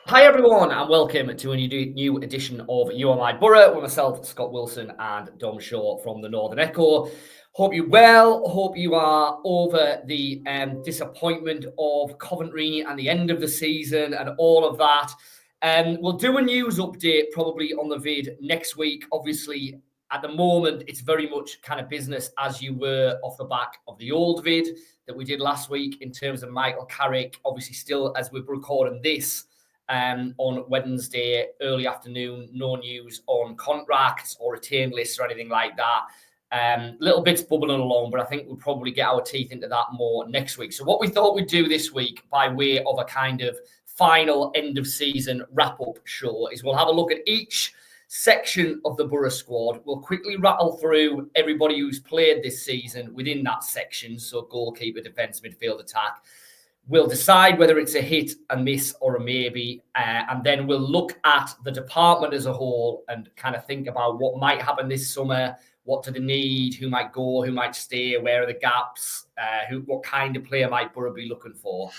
Hi everyone and welcome to a new edition of You Are My Boro with myself, Scott Wilson and Dom Shaw from the Northern Echo. Hope you're well, hope you are over the disappointment of Coventry and the end of the season and all of that. We'll do a news update probably on the vid next week. Obviously, at the moment, it's very much kind of business as you were off the back of the old vid that we did last week in terms of Michael Carrick. Obviously, still as we're recording this, on Wednesday, early afternoon, no news on contracts or retain lists or anything like that. Little bits bubbling along, but I think we'll probably get our teeth into that more next week. So what we thought we'd do this week by way of a kind of final end of season wrap-up show is we'll have a look at each section of the Boro squad. We'll quickly rattle through everybody who's played this season within that section. So goalkeeper, defence, midfield, attack. We'll decide whether it's a hit, a miss, or a maybe, and then we'll look at the department as a whole and kind of think about what might happen this summer, what do they need, who might go, who might stay, where are the gaps, what kind of player might Boro be looking for,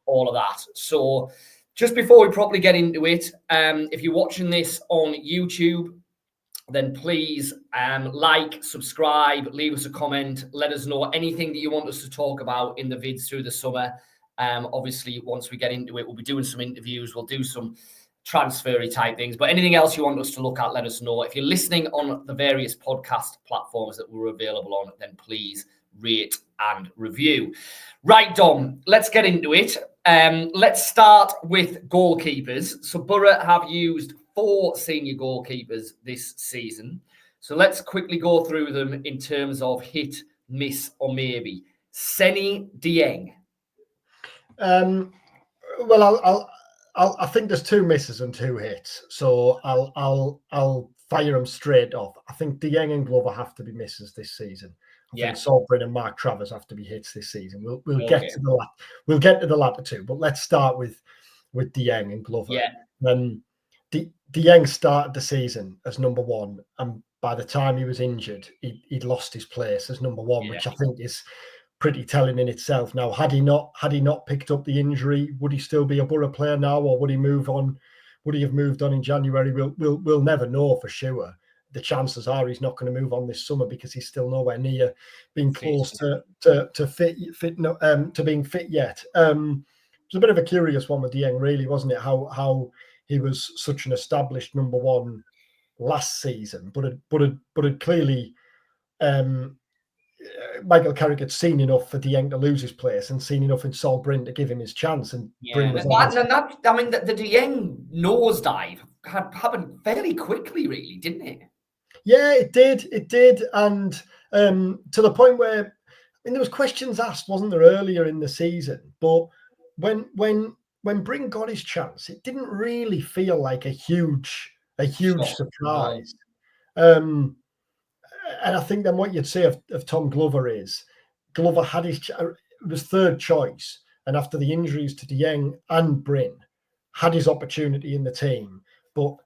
all of that. So just before we properly get into it, if you're watching this on YouTube, then please like, subscribe, leave us a comment, let us know anything that you want us to talk about in the vids through the summer. Obviously, once we get into it, we'll be doing some interviews. We'll do some transfery type things. But anything else you want us to look at, let us know. If you're listening on the various podcast platforms that we're available on, then please rate and review. Right, Dom, let's get into it. Let's start with goalkeepers. So Boro have used 4 senior goalkeepers this season. So let's quickly go through them in terms of hit, miss, or maybe. Seny Dieng. Well, I think there's 2 misses and 2 hits, so I'll fire them straight off. I think Dieng and Glover have to be misses this season. I think Solbrin and Mark Travers have to be hits this season. We'll get to the latter 2, but let's start with Dieng and Glover. Yeah. Dieng started the season as number 1, and by the time he was injured, he'd lost his place as number 1, which I think is pretty telling in itself. Now, had he not picked up the injury, would he still be a Boro player now, or would he move on? Would he have moved on in January? We'll never know for sure. The chances are he's not going to move on this summer because he's still nowhere near being close to being fit yet. It was a bit of a curious one with Dieng, really, wasn't it? How he was such an established number 1 last season, but had clearly. Michael Carrick had seen enough for Dieng to lose his place and seen enough in Sol Bryn to give him his chance. And Bryn was the Dieng nosedive happened fairly quickly, really, didn't it? Yeah, it did. And to the point where, there was questions asked, wasn't there, earlier in the season? But when Bryn got his chance, it didn't really feel like a huge surprise. And I think then what you'd say of Tom Glover is Glover had it was 3rd choice, and after the injuries to Dieng and Bryn, had his opportunity in the team, but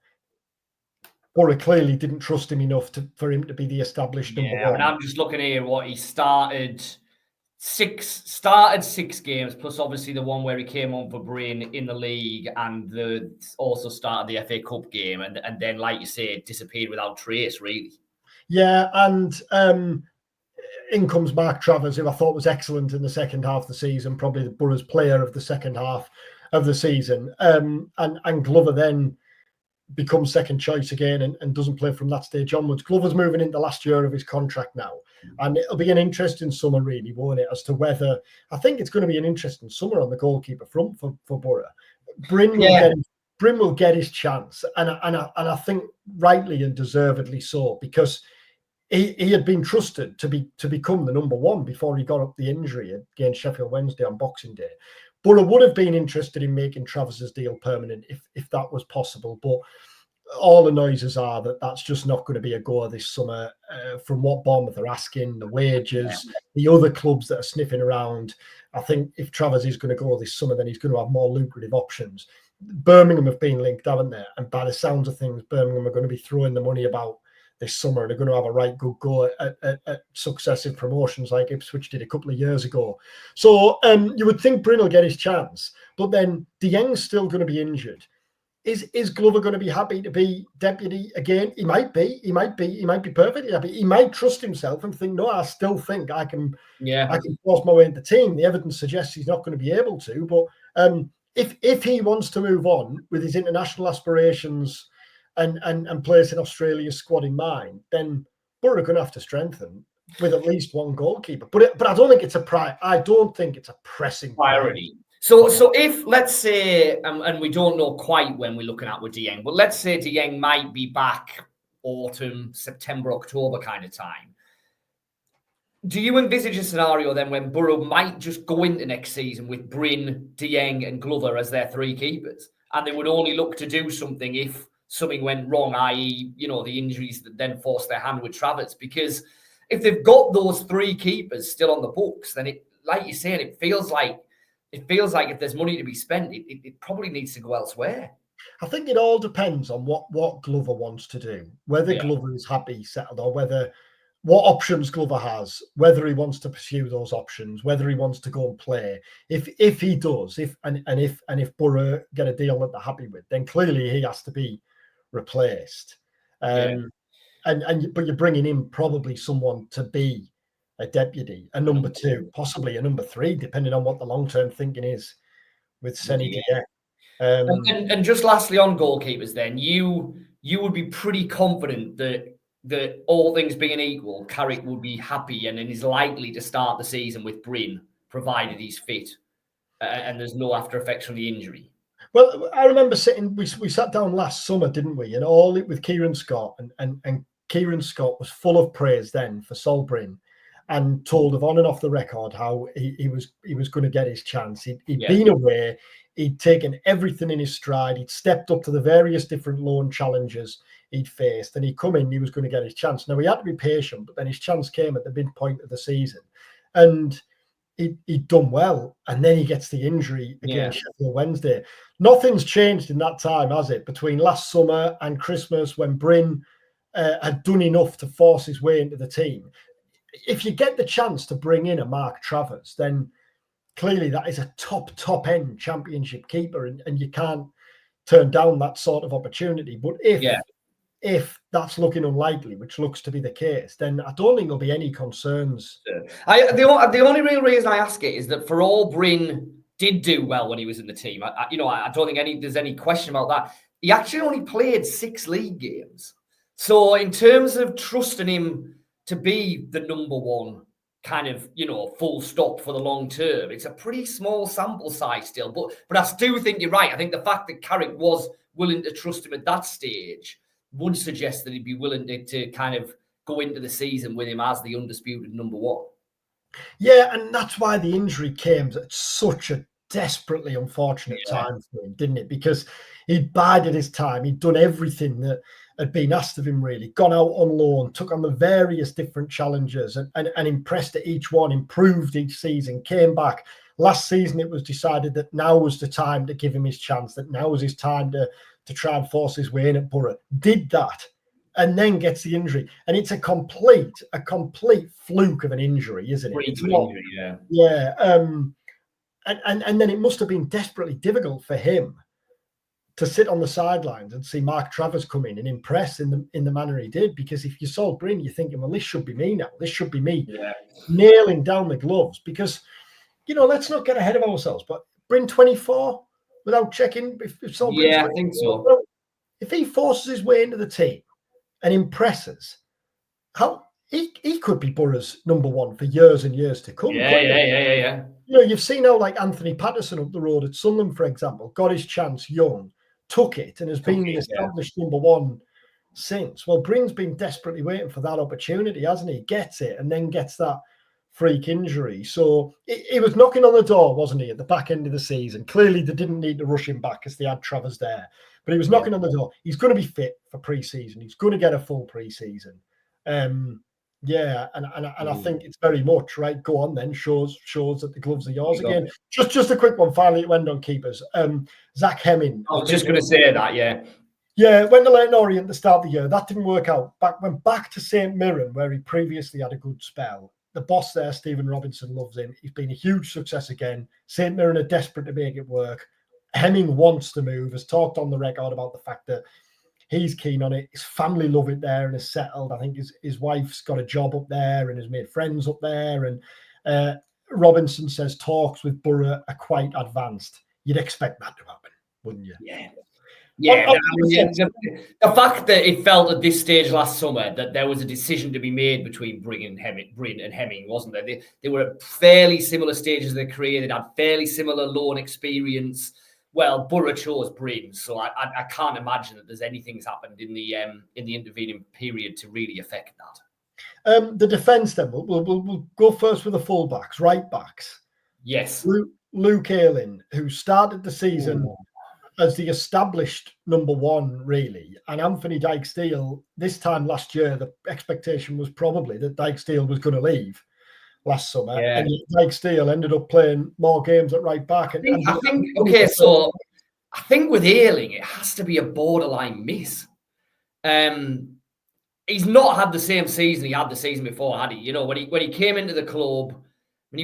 Boro clearly didn't trust him enough for him to be the established number 1. I'm just looking here what he started 6 games, plus obviously the one where he came on for Bryn in the league, and also started the FA Cup game, and then, like you say, disappeared without trace, really. Yeah, and in comes Mark Travers, who I thought was excellent in the second half of the season, probably the Boro's player of the second half of the season. And Glover then becomes second choice again and doesn't play from that stage onwards. Glover's moving into the last year of his contract now, and it'll be an interesting summer, really, won't it, as to whether... I think it's going to be an interesting summer on the goalkeeper front for Boro. Bryn will get his chance, and I think rightly and deservedly so, because he had been trusted to become the number 1 before he got up the injury against Sheffield Wednesday on Boxing Day. Boro would have been interested in making Travers's deal permanent if that was possible, but all the noises are that that's just not going to be a go this summer. From what Bournemouth are asking, the wages, the other clubs that are sniffing around, I think if Travers is going to go this summer, then he's going to have more lucrative options. Birmingham have been linked, haven't they? And by the sounds of things, Birmingham are going to be throwing the money about this summer. They're going to have a right good go at successive promotions like Ipswich did a couple of years ago. So you would think Bryn will get his chance, but then Dieng's still going to be injured. Is Glover going to be happy to be deputy again? He might be. He might be perfectly happy. He might trust himself and think, no, I still think I can force my way into the team. The evidence suggests he's not going to be able to. But if he wants to move on with his international aspirations and place in Australia's squad in mind, then Boro are going to have to strengthen with at least one goalkeeper. But I don't think it's a pressing priority. So if, let's say, and we don't know quite when we're looking at with Dieng, but let's say Dieng might be back autumn, September, October kind of time. Do you envisage a scenario then when Boro might just go into next season with Bryn, Dieng and Glover as their three keepers, and they would only look to do something if something went wrong, i.e., the injuries that then forced their hand with Travers? Because if they've got those three keepers still on the books, then it, like you're saying, it feels like if there's money to be spent, it probably needs to go elsewhere. I think it all depends on what Glover wants to do, whether Glover is happy, settled, or what options Glover has, whether he wants to pursue those options, whether he wants to go and play. If he does, if Boro get a deal that they're happy with, then clearly he has to be replaced. But you're bringing in probably someone to be a deputy, a number two, possibly a number three, depending on what the long-term thinking is with Senny Dieng. And just lastly on goalkeepers, then you would be pretty confident that all things being equal, Carrick would be happy and is likely to start the season with Bryn, provided he's fit and there's no after effects from the injury. Well, I remember we sat down last summer, didn't we? And all with Kieran Scott, and Kieran Scott was full of praise then for Sol Bryn, and told of on and off the record how he was going to get his chance. He'd been away, he'd taken everything in his stride, he'd stepped up to the various different loan challenges he'd faced, and he'd come in, he was going to get his chance. Now, he had to be patient, but then his chance came at the midpoint of the season, and he'd done well, and then he gets the injury against Sheffield Wednesday. Nothing's changed in that time, has it? Between last summer and Christmas, when Bryn had done enough to force his way into the team. If you get the chance to bring in a Mark Travers, then clearly that is a top end championship keeper, and you can't turn down that sort of opportunity. But if that's looking unlikely, which looks to be the case, then I don't think there'll be any concerns. The only real reason I ask it is that for all Bryn did do well when he was in the team, I don't think there's any question about that. He actually only played 6 league games. So in terms of trusting him to be the number one kind of, full stop for the long term, it's a pretty small sample size still. But I do think you're right. I think the fact that Carrick was willing to trust him at that stage would suggest that he'd be willing to kind of go into the season with him as the undisputed number one. Yeah, and that's why the injury came at such a desperately unfortunate time for him, didn't it? Because he'd bided his time. He'd done everything that had been asked of him, really. Gone out on loan, took on the various different challenges and impressed at each one, improved each season, came back. Last season, it was decided that now was the time to give him his chance, that now was his time to try and force his way in at Boro. Did that, and then gets the injury. And it's a complete fluke of an injury, isn't it? It's not, injury, yeah. And then it must have been desperately difficult for him to sit on the sidelines and see Mark Travers come in and impress in the manner he did. Because if you saw Bryn, you're thinking, well, this should be me now. This should be me nailing down the gloves. Because, let's not get ahead of ourselves. But Bryn 24 without checking if Sol Bryn's 24, I think so. Well, if he forces his way into the team and impresses, how he could be Boro's number one for years and years to come. Yeah. You've seen how like Anthony Patterson up the road at Sunderland, for example, got his chance young, took it, and has been the established number one since. Well, Bryn's been desperately waiting for that opportunity, hasn't he? Gets it, and then gets that freak injury. So he was knocking on the door, wasn't he, at the back end of the season? Clearly, they didn't need to rush him back because they had Travers there. But he was knocking on the door. He's going to be fit for pre-season. He's going to get a full pre-season. And I think it's very much right. Go on then. Shows that the gloves are yours again. Just a quick one finally to end on keepers. Zach Hemming. I was just going to say that. Yeah, went to Leyton Orient at the start of the year. That didn't work out. Went back to St Mirren where he previously had a good spell. The boss there, Stephen Robinson, loves him. He's been a huge success again. St Mirren are desperate to make it work. Hemming wants to move, has talked on the record about the fact that he's keen on it. His family love it there and is settled. I think his wife's got a job up there and has made friends up there. And Robinson says talks with Boro are quite advanced. You'd expect that to happen, wouldn't you? Yeah. Yeah, the fact that it felt at this stage last summer that there was a decision to be made between Bryn and Hemming, wasn't there? They were at fairly similar stages of their career. They'd had fairly similar loan experience. Well, Boro chose Bryn, so I can't imagine that there's anything's happened in the intervening period to really affect that. The defence then, we'll go first with the fullbacks, right backs. Yes. Luke Ayling, who started the season as the established number one, really, and Anthony Dyke-Steele, this time last year, the expectation was probably that Dyke-Steele was going to leave last summer, and Dyke-Steele ended up playing more games at right back. So I think with Ayling, it has to be a borderline miss. He's not had the same season he had the season before, had he? You know, when he came into the club, when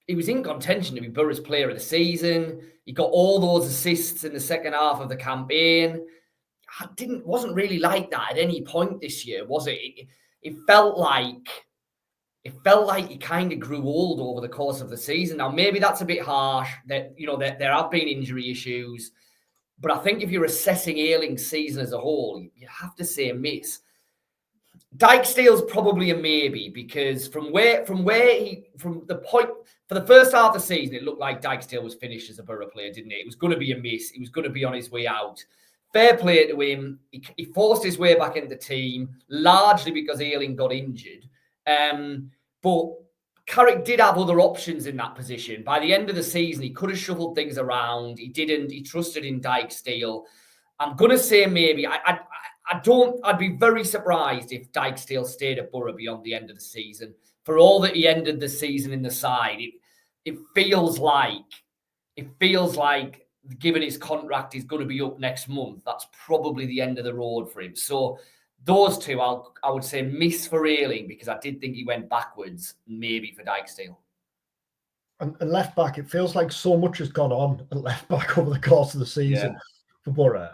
he was in contention to be Boro's player of the season. He got all those assists in the second half of the campaign. Wasn't really like that at any point this year, was it? It felt like he kind of grew old over the course of the season. Now, maybe that's a bit harsh. That there have been injury issues, but I think if you're assessing Ayling's season as a whole, you have to say a miss. Dyke-Steele's probably a maybe because from the point for the first half of the season, it looked like Dyke-Steele was finished as a Boro player, didn't it? It was going to be a miss. He was going to be on his way out. Fair play to him. He forced his way back into the team, largely because Ayling got injured. But Carrick did have other options in that position. By the end of the season, he could have shuffled things around. He didn't. He trusted in Dyke-Steele. I'm going to say maybe. I'd be very surprised if Dyke-Steele stayed at Boro beyond the end of the season. For all that he ended the season in the side, it feels like, given his contract is going to be up next month, that's probably the end of the road for him. So those two, I would say miss for Ayling because I did think he went backwards, maybe for Dyke-Steele. And left back, it feels like so much has gone on at left back over the course of the season. Yeah. For Boro,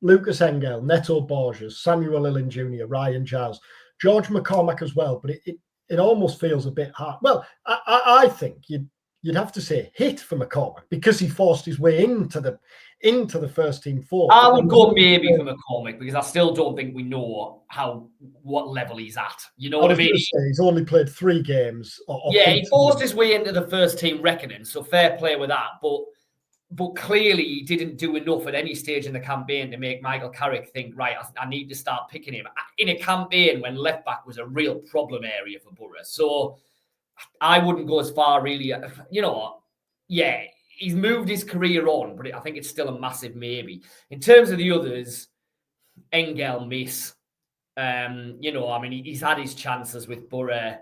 Lucas Engel, Neto Borges, Samuel Lillen Jr., Ryan Giles, George McCormack as well. But it almost feels a bit hard. Well, I think you'd have to say hit for McCormack because he forced his way into the first team four. I would go maybe for McCormack because I still don't think we know what level he's at. You know what I mean? He's only played 3 games. He forced his way into the first team reckoning, so fair play with that. But clearly he didn't do enough at any stage in the campaign to make Michael Carrick think, right, I need to start picking him in a campaign when left back was a real problem area for Boro. So I wouldn't go as far really. He's moved his career on, but I think it's still a massive maybe. In terms of the others, Engel miss. He's had his chances with Boro.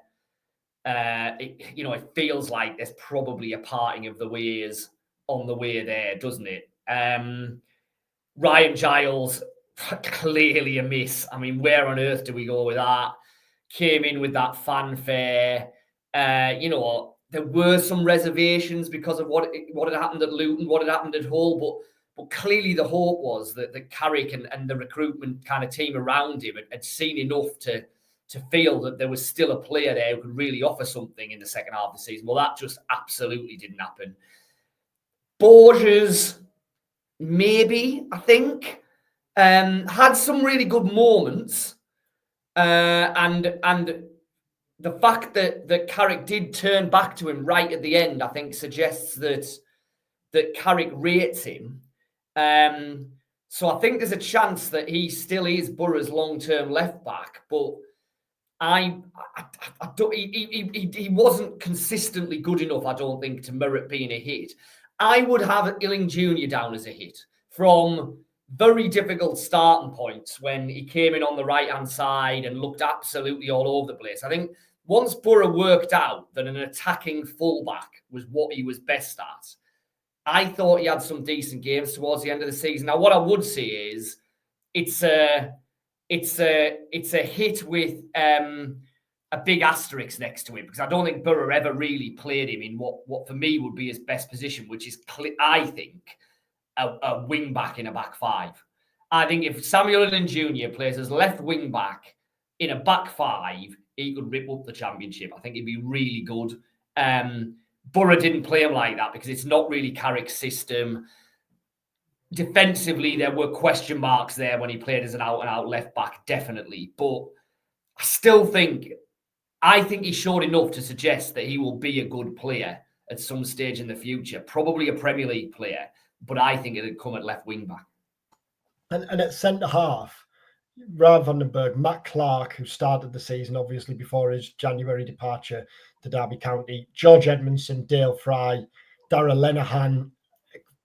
It feels like there's probably a parting of the ways on the way there, doesn't it? Ryan Giles, clearly a miss. I mean, where on earth do we go with that? Came in with that fanfare. There were some reservations because of what had happened at Luton, what had happened at Hull, but clearly the hope was that Carrick and the recruitment kind of team around him had seen enough to feel that there was still a player there who could really offer something in the second half of the season. Well, that just absolutely didn't happen. Borges, maybe, I think, had some really good moments. And the fact that Carrick did turn back to him right at the end, I think, suggests that Carrick rates him. So I think there's a chance that he still is Boro's long-term left back, but I don't. He wasn't consistently good enough, I don't think, to merit being a hit. I would have Ayling Jr. down as a hit from very difficult starting points when he came in on the right-hand side and looked absolutely all over the place. I think once Boro worked out that an attacking fullback was what he was best at, I thought he had some decent games towards the end of the season. Now, what I would say is it's a hit with a big asterisk next to him because I don't think Boro ever really played him in what for me would be his best position, which is, I think, a wing back in a back five. I think if Samuel Allen Jr. plays as left wing back in a back five, he could rip up the Championship. I think he'd be really good. Boro didn't play him like that because it's not really Carrick's system. Defensively, there were question marks there when he played as an out-and-out left back, definitely. But I still think, he showed enough to suggest that he will be a good player at some stage in the future, probably a Premier League player, but I think it'd come at left wing back. And at centre half, Ryan van den Berg, Matt Clark, who started the season obviously before his January departure to Derby County, George Edmondson, Dale Fry, Darragh Lenihan.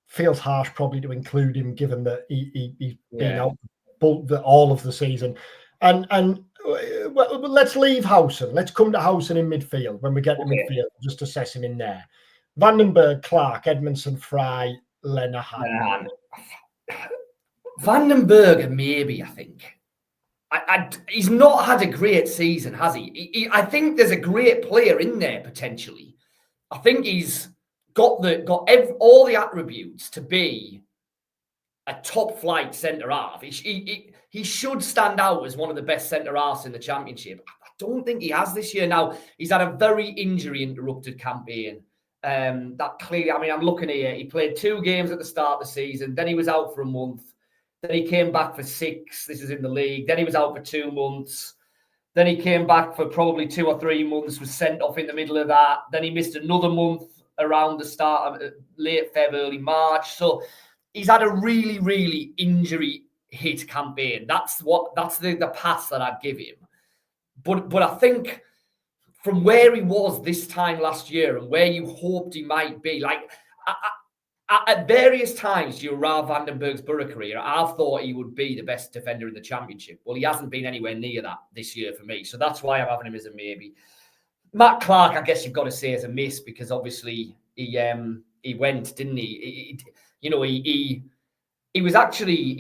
Feels harsh probably to include him, given that he's been out all of the season. And well, let's leave Howson. Let's come to Howson in midfield when we get to midfield. Just assess him in there. Van den Berg, Clark, Edmondson, Fry, Lenihan. Van den Berg, maybe, I think. He's not had a great season, has he? I think there's a great player in there potentially. I think he's got all the attributes to be a top flight centre half. He should stand out as one of the best centre halves in the Championship. I don't think he has this year. Now he's had a very injury interrupted campaign. That clearly, I mean, I'm looking here. He played 2 games at the start of the season. Then he was out for a month. Then he came back for 6. This is in the league. Then he was out for 2 months. Then he came back for probably 2 or 3 months, was sent off in the middle of that. Then he missed another month around the start of late February, early March. So he's had a really, really injury hit campaign. That's the pass that I'd give him. But I think from where he was this time last year and where you hoped he might be, like at various times during Ralph van den Berg's Boro career, I've thought he would be the best defender in the Championship. Well, he hasn't been anywhere near that this year for me. So that's why I'm having him as a maybe. Matt Clark, I guess you've got to say is a miss because obviously he went, didn't he? He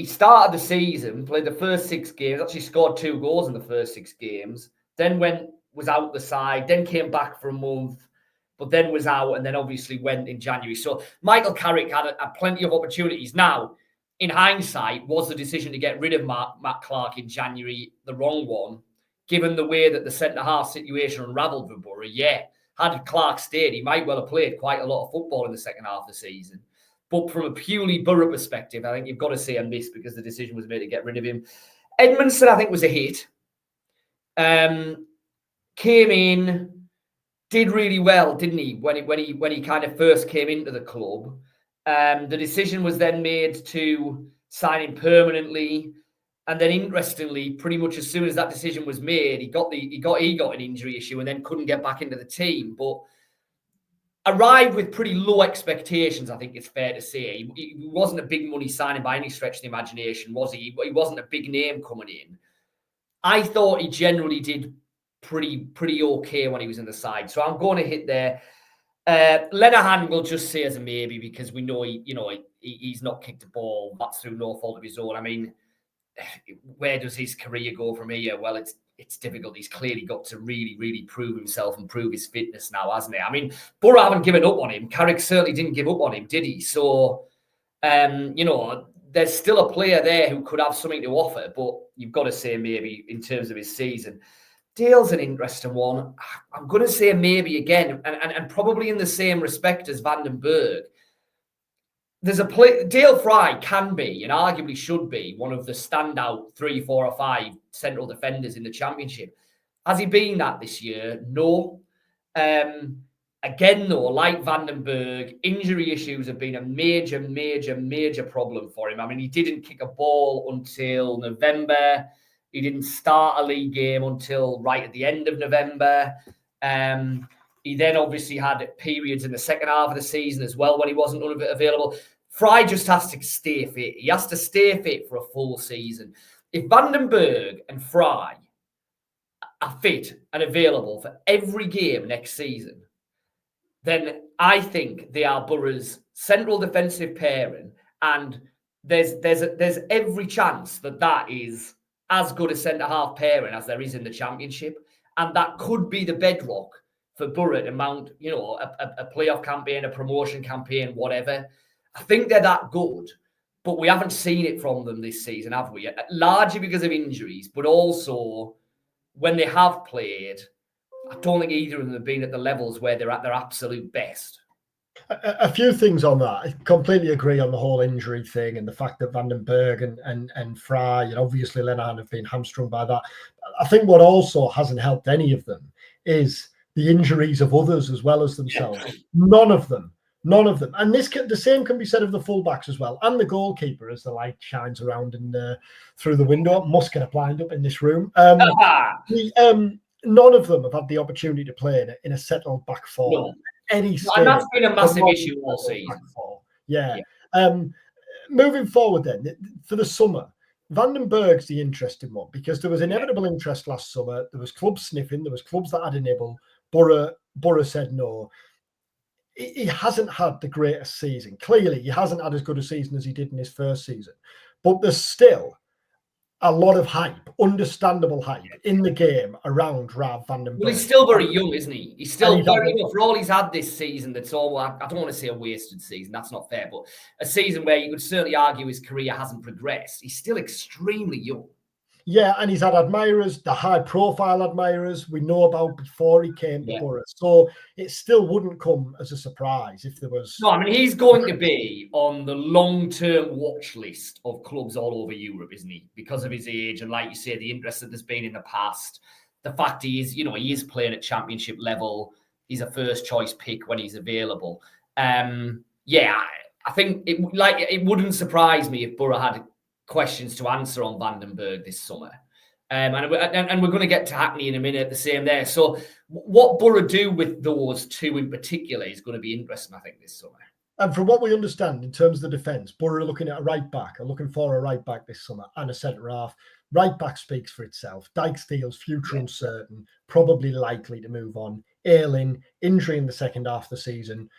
started the season, played the first 6 games, actually scored 2 goals in the first 6 games, then was out the side, then came back for a month, but then was out and then obviously went in January. So Michael Carrick had plenty of opportunities. Now, in hindsight, was the decision to get rid of Matt Clark in January the wrong one? Given the way that the centre-half situation unravelled for Boro, yeah. Had Clark stayed, he might well have played quite a lot of football in the second half of the season. But from a purely Boro perspective, I think you've got to say a miss because the decision was made to get rid of him. Edmondson, I think, was a hit. Came in, did really well, didn't he, when he kind of first came into the club. The decision was then made to sign him permanently. And then, interestingly, pretty much as soon as that decision was made, he got an injury issue and then couldn't get back into the team. But arrived with pretty low expectations, I think it's fair to say. He wasn't a big money signing by any stretch of the imagination, was he? He wasn't a big name coming in. I thought he generally did pretty okay when he was in the side. So I'm going to hit there. Lenihan will just say as a maybe because we know he's not kicked a ball. That's through no fault of his own. I mean, where does his career go from here? Well, it's difficult. He's clearly got to really, really prove himself and prove his fitness now, hasn't he? I mean, Boro haven't given up on him. Carrick certainly didn't give up on him, did he? So, there's still a player there who could have something to offer, but you've got to say maybe in terms of his season. Dale's an interesting one. I'm going to say maybe again, and probably in the same respect as Van den Berg. There's a play. Dale Fry can be, and arguably should be, one of the standout 3, 4, or 5 central defenders in the Championship. Has he been that this year? No. Again, though, like Van den Berg, injury issues have been a major, major, major problem for him. I mean, he didn't kick a ball until November. He didn't start a league game until right at the end of November. He then obviously had periods in the second half of the season as well when he wasn't available. Fry just has to stay fit. He has to stay fit for a full season. If Van den Berg and Fry are fit and available for every game next season, then I think they are Boro's central defensive pairing, and there's every chance that is as good a centre-half pairing as there is in the Championship, and that could be the bedrock for Boro to mount, a playoff campaign, a promotion campaign, whatever. I think they're that good. but we haven't seen it from them this season, have we? Largely because of injuries, but also when they have played, I don't think either of them have been at the levels where they're at their absolute best. A few things on that. I completely agree on the whole injury thing and the fact that Vandenberg and Fry and obviously Lenihan have been hamstrung by that. I think what also hasn't helped any of them is the injuries of others as well as themselves. Yeah. None of them. And the same can be said of the fullbacks as well, and the goalkeeper as the light shines around and through the window. Must get it lined up in this room. None of them have had the opportunity to play in a settled back four. No. And that's been a massive issue all season. Yeah. Moving forward then, for the summer, Vandenberg's the interesting one because there was inevitable interest last summer. There was clubs sniffing. There was clubs that had a nibble. Boro said no. He hasn't had the greatest season. Clearly, he hasn't had as good a season as he did in his first season. But there's still a lot of hype, understandable hype in the game around Rav Vandenberg. Well, he's still very young, isn't he? He's still very young. For all he's had this season, that's all, I don't want to say a wasted season, that's not fair, but a season where you could certainly argue his career hasn't progressed. He's still extremely young. Yeah, and he's had admirers, the high-profile admirers we know about before he came to Boro. So it still wouldn't come as a surprise if there was... No, I mean, he's going to be on the long-term watch list of clubs all over Europe, isn't he? Because of his age and, like you say, the interest that there's been in the past. The fact he is playing at championship level. He's a first-choice pick when he's available. I think it wouldn't surprise me if Boro had questions to answer on Vandenberg this summer. And we're going to get to Hackney in a minute, the same there. So what Boro do with those two in particular is going to be interesting, I think, this summer. And from what we understand in terms of the defence, Boro are looking at a right back, are looking for a right back this summer and a centre half. Right back speaks for itself. Dijksteel's future uncertain, probably likely to move on. Ayling, injury in the second half of the season.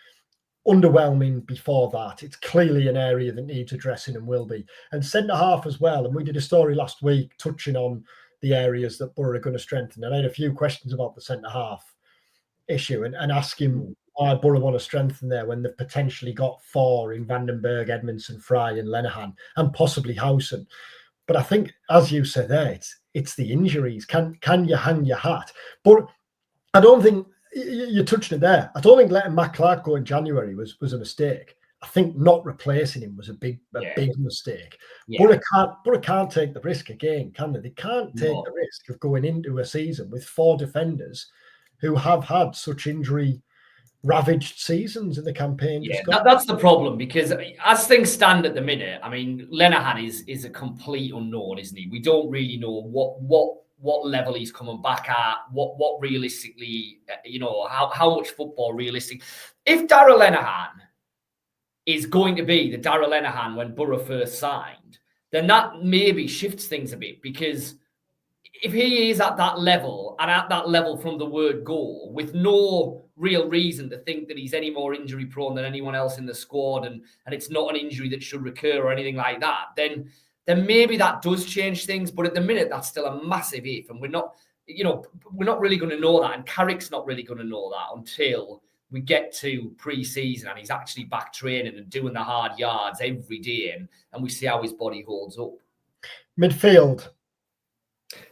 Underwhelming before that. It's clearly an area that needs addressing and will be. And centre half as well. And we did a story last week touching on the areas that Boro are going to strengthen. And I had a few questions about the centre half issue and asking why Boro want to strengthen there when they've potentially got four in Vandenberg, Edmondson, Fry and Lenihan and possibly Howson. But I think, as you said there, it's the injuries. Can you hang your hat? But I don't think you're touching it there. I don't think letting Matt Clark go in January was a mistake. I think not replacing him was a big mistake. Yeah. Boro can't take the risk again, can they? They can't take the risk of going into a season with four defenders who have had such injury-ravaged seasons in the campaign. That's the problem, because as things stand at the minute, I mean, Lenihan is a complete unknown, isn't he? We don't really know what level he's coming back at, what realistically, how much football realistic. If Darragh Lenihan is going to be the Darragh Lenihan when Boro first signed, then that maybe shifts things a bit, because if he is at that level and at that level from the word go, with no real reason to think that he's any more injury prone than anyone else in the squad, and it's not an injury that should recur or anything like that, then maybe that does change things. But at the minute, that's still a massive if, and we're not really going to know that, and Carrick's not really going to know that until we get to pre-season and he's actually back training and doing the hard yards every day, and we see how his body holds up. Midfield.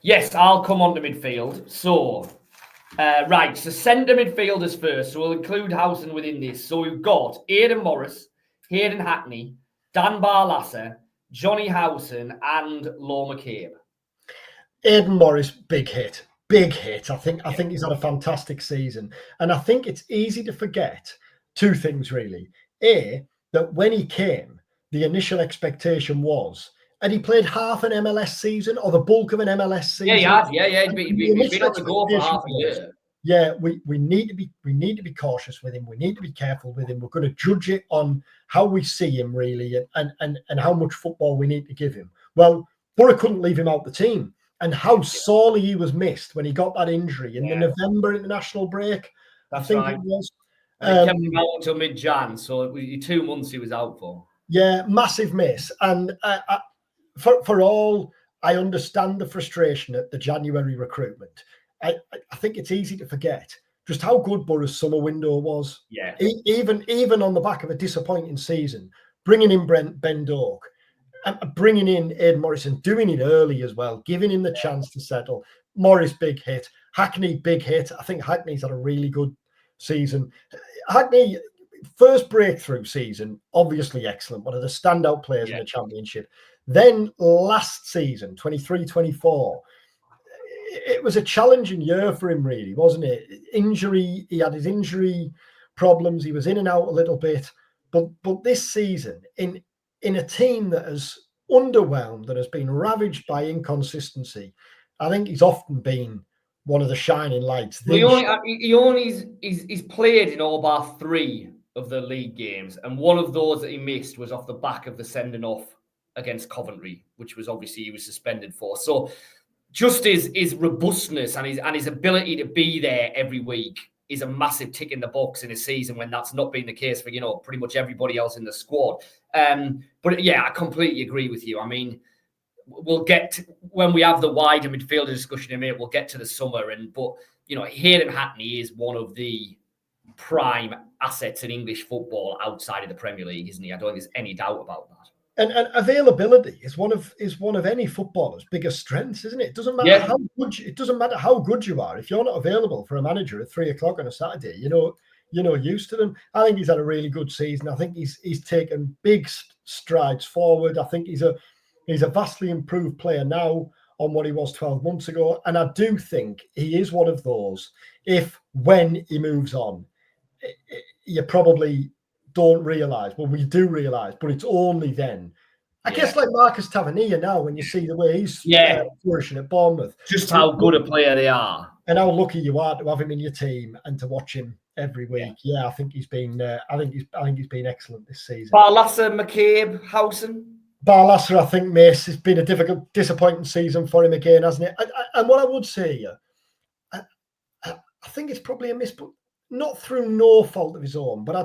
Yes, I'll come on to midfield. So, so centre midfielders first. So we'll include Howson within this. So we've got Aidan Morris, Hayden Hackney, Dan Barlasser, Johnny Howson and Law McCabe. Aidan Morris, big hit. I think he's had a fantastic season. And I think it's easy to forget two things, really. A, that when he came, the initial expectation was, and he played half an MLS season or the bulk of an MLS season. Yeah, he had. Yeah. He'd been on the go for half a year. Yeah, we need to be cautious with him. We need to be careful with him. We're going to judge it on how we see him, really, and how much football we need to give him. Well, Boro couldn't leave him out the team, and how sorely he was missed when he got that injury in the November international break. That's I think right. it was. They kept him out until mid-Jan, so it was 2 months he was out for. Yeah, massive miss. And for all, I understand the frustration at the January recruitment. I think it's easy to forget just how good Boro's summer window was. Yeah. Even on the back of a disappointing season, bringing in Ben Doak, and bringing in Aidan Morris and doing it early as well, giving him the chance to settle. Morris, big hit. Hackney, big hit. I think Hackney's had a really good season. Hackney, first breakthrough season, obviously excellent. One of the standout players in the Championship. Then last season, 23-24, it was a challenging year for him, really, wasn't it? Injury, he had his injury problems. He was in and out a little bit. But this season, in a team that has underwhelmed, that has been ravaged by inconsistency, I think he's often been one of the shining lights. He's played in all bar 3 of the league games, and one of those that he missed was off the back of the sending off against Coventry, which was obviously he was suspended for. So just his robustness and his ability to be there every week is a massive tick in the box in a season when that's not been the case for, pretty much everybody else in the squad. But yeah, I completely agree with you. I mean, we'll get to, when we have the wider midfielder discussion in a minute, we'll get to the summer. But Hayden Hackney is one of the prime assets in English football outside of the Premier League, isn't he? I don't think there's any doubt about that. And availability is one of any footballer's biggest strengths, isn't it? It doesn't matter how good you are. If you're not available for a manager at 3:00 on a Saturday, you're used to them. I think he's had a really good season. I think he's taken big strides forward. I think he's a vastly improved player now on what he was 12 months ago. And I do think he is one of those, when he moves on, you probably don't realise. Well, we do realise, but it's only then. I guess like Marcus Tavernier now, when you see the way he's flourishing at Bournemouth. Just how good a player they are. And how lucky you are to have him in your team and to watch him every week. Yeah, I think he's been excellent this season. Barlaser, McCabe, Howson. Barlaser, I think, Mace, has been a difficult, disappointing season for him again, hasn't it? And what I would say, I think it's probably a miss, but not through no fault of his own. But I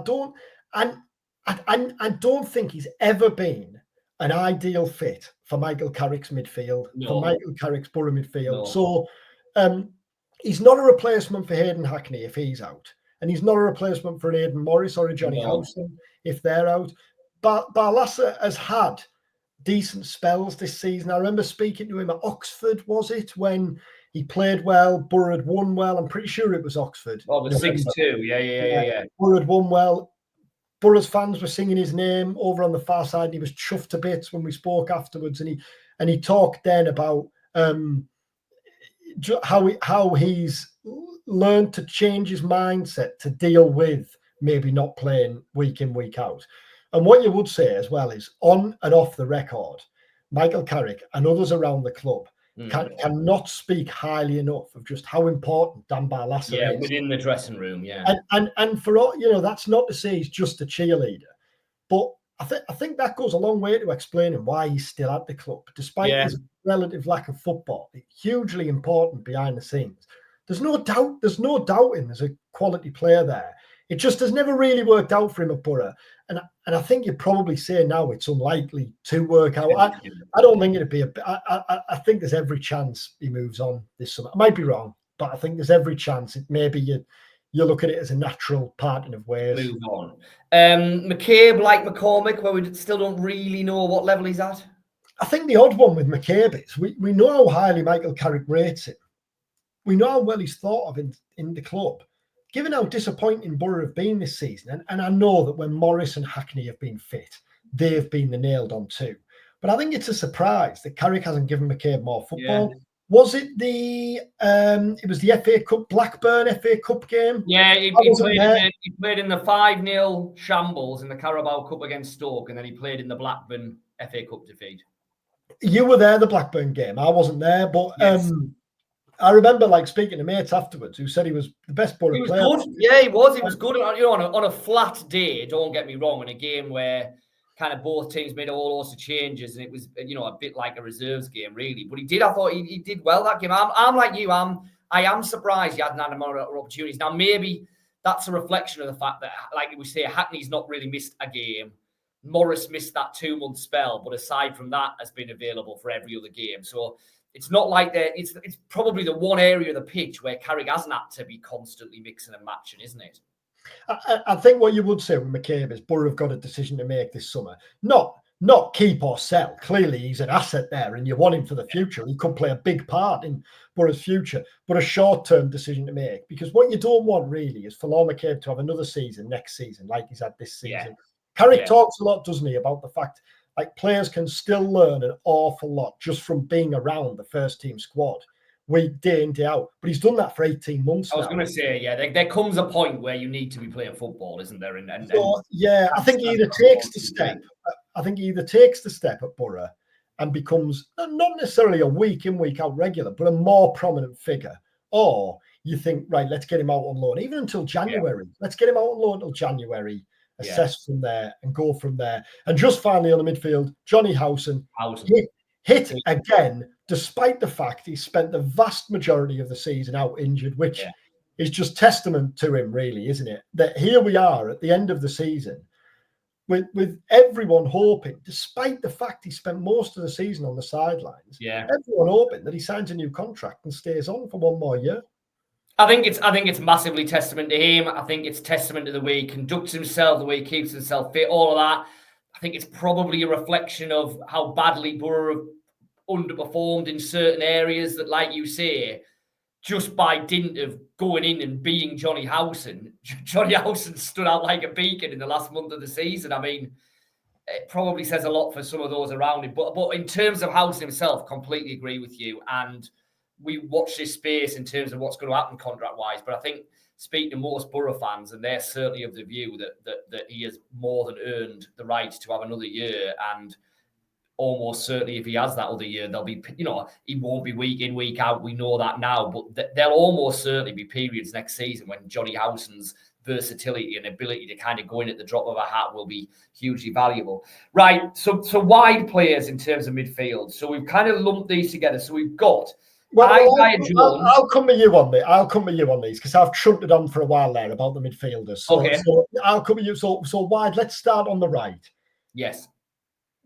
don't think he's ever been an ideal fit for Michael Carrick's midfield, for Michael Carrick's Boro midfield. So he's not a replacement for Hayden Hackney if he's out. And he's not a replacement for an Aidan Morris or a Johnny Howson if they're out. But Barlaser has had decent spells this season. I remember speaking to him at Oxford, was it, when he played well, Boro had won well. I'm pretty sure it was Oxford. Oh, the 6-2. Yeah. Boro had won well. Boro's fans were singing his name over on the far side. And he was chuffed to bits when we spoke afterwards. And he talked then about how he's learned to change his mindset to deal with maybe not playing week in, week out. And what you would say as well is, on and off the record, Michael Carrick and others around the club cannot speak highly enough of just how important Dan Barlaser is. Yeah, within the dressing room, And for all, that's not to say he's just a cheerleader, but I think that goes a long way to explaining why he's still at the club, despite his relative lack of football. Hugely important behind the scenes. There's no doubting there's a quality player there. It just has never really worked out for him at Boro. And I think you'd probably say now it's unlikely to work out. I don't think it'd be I think there's every chance he moves on this summer. I might be wrong, but I think there's every chance. It maybe you look at it as a natural parting of ways. Move on. McCabe, like McCormick, where we still don't really know what level he's at. I think the odd one with McCabe is we know how highly Michael Carrick rates him. We know how well he's thought of in the club. Given how disappointing Boro have been this season, and I know that when Morris and Hackney have been fit, they've been the nailed on too. But I think it's a surprise that Carrick hasn't given McCabe more football. Yeah. Was it it was the FA Cup, Blackburn FA Cup game? Yeah, he played in the 5-0 shambles in the Carabao Cup against Stoke, and then he played in the Blackburn FA Cup defeat. You were there, the Blackburn game. I wasn't there, but yes. I remember speaking to mates afterwards who said he was the best Boro player. Good. Yeah, he was. He was good. On a flat day, don't get me wrong, in a game where kind of both teams made all sorts of changes, and it was a bit like a reserves game, really. But I thought he did well that game. I'm like you. I am surprised he hadn't had more opportunities. Now maybe that's a reflection of the fact that, like we say, Hackney's not really missed a game. Morris missed that 2-month spell, but aside from that, has been available for every other game. So it's not like it's probably the one area of the pitch where Carrick hasn't had to be constantly mixing and matching, isn't it? I think what you would say with McCabe is Boro have got a decision to make this summer. Not not keep or sell. Clearly, he's an asset there, and you want him for the future. He could play a big part in Boro's future, but a short-term decision to make. Because what you don't want really is for Lorne McCabe to have another season next season, like he's had this season. Carrick talks a lot, doesn't he, about the fact like players can still learn an awful lot just from being around the first team squad week day in, day out. But he's done that for 18 months. I was going to say, there comes a point where you need to be playing football, isn't there? I think he either takes the step. I think he either takes the step at Boro and becomes not necessarily a week in, week out regular, but a more prominent figure. Or you think, right, let's get him out on loan, even until January. Yeah. Let's get him out on loan until January, assess from there and go from there. And just finally on the midfield, Johnny Howson. Hit again, despite the fact he spent the vast majority of the season out injured, which is just testament to him, really, isn't it? That here we are at the end of the season with everyone hoping, despite the fact he spent most of the season on the sidelines, everyone hoping that he signs a new contract and stays on for one more year. I think it's massively testament to him. I think it's testament to the way he conducts himself, the way he keeps himself fit, all of that. I think it's probably a reflection of how badly Boro underperformed in certain areas that, like you say, just by dint of going in and being Johnny Howson stood out like a beacon in the last month of the season. I mean, it probably says a lot for some of those around him. But in terms of Howson himself, completely agree with you. And we watch this space in terms of what's going to happen contract-wise. But I think speaking to most Boro fans, and they're certainly of the view that he has more than earned the right to have another year. And almost certainly if he has that other year, there'll be, he won't be week in, week out. We know that now, but there'll almost certainly be periods next season when Johnny Howson's versatility and ability to kind of go in at the drop of a hat will be hugely valuable. Right, so wide players in terms of midfield. So we've kind of lumped these together. So we've got I'll come with you on this. I'll come with you on these because I've trunted on for a while there about the midfielders. So I'll come with you. So wide, let's start on the right. Yes.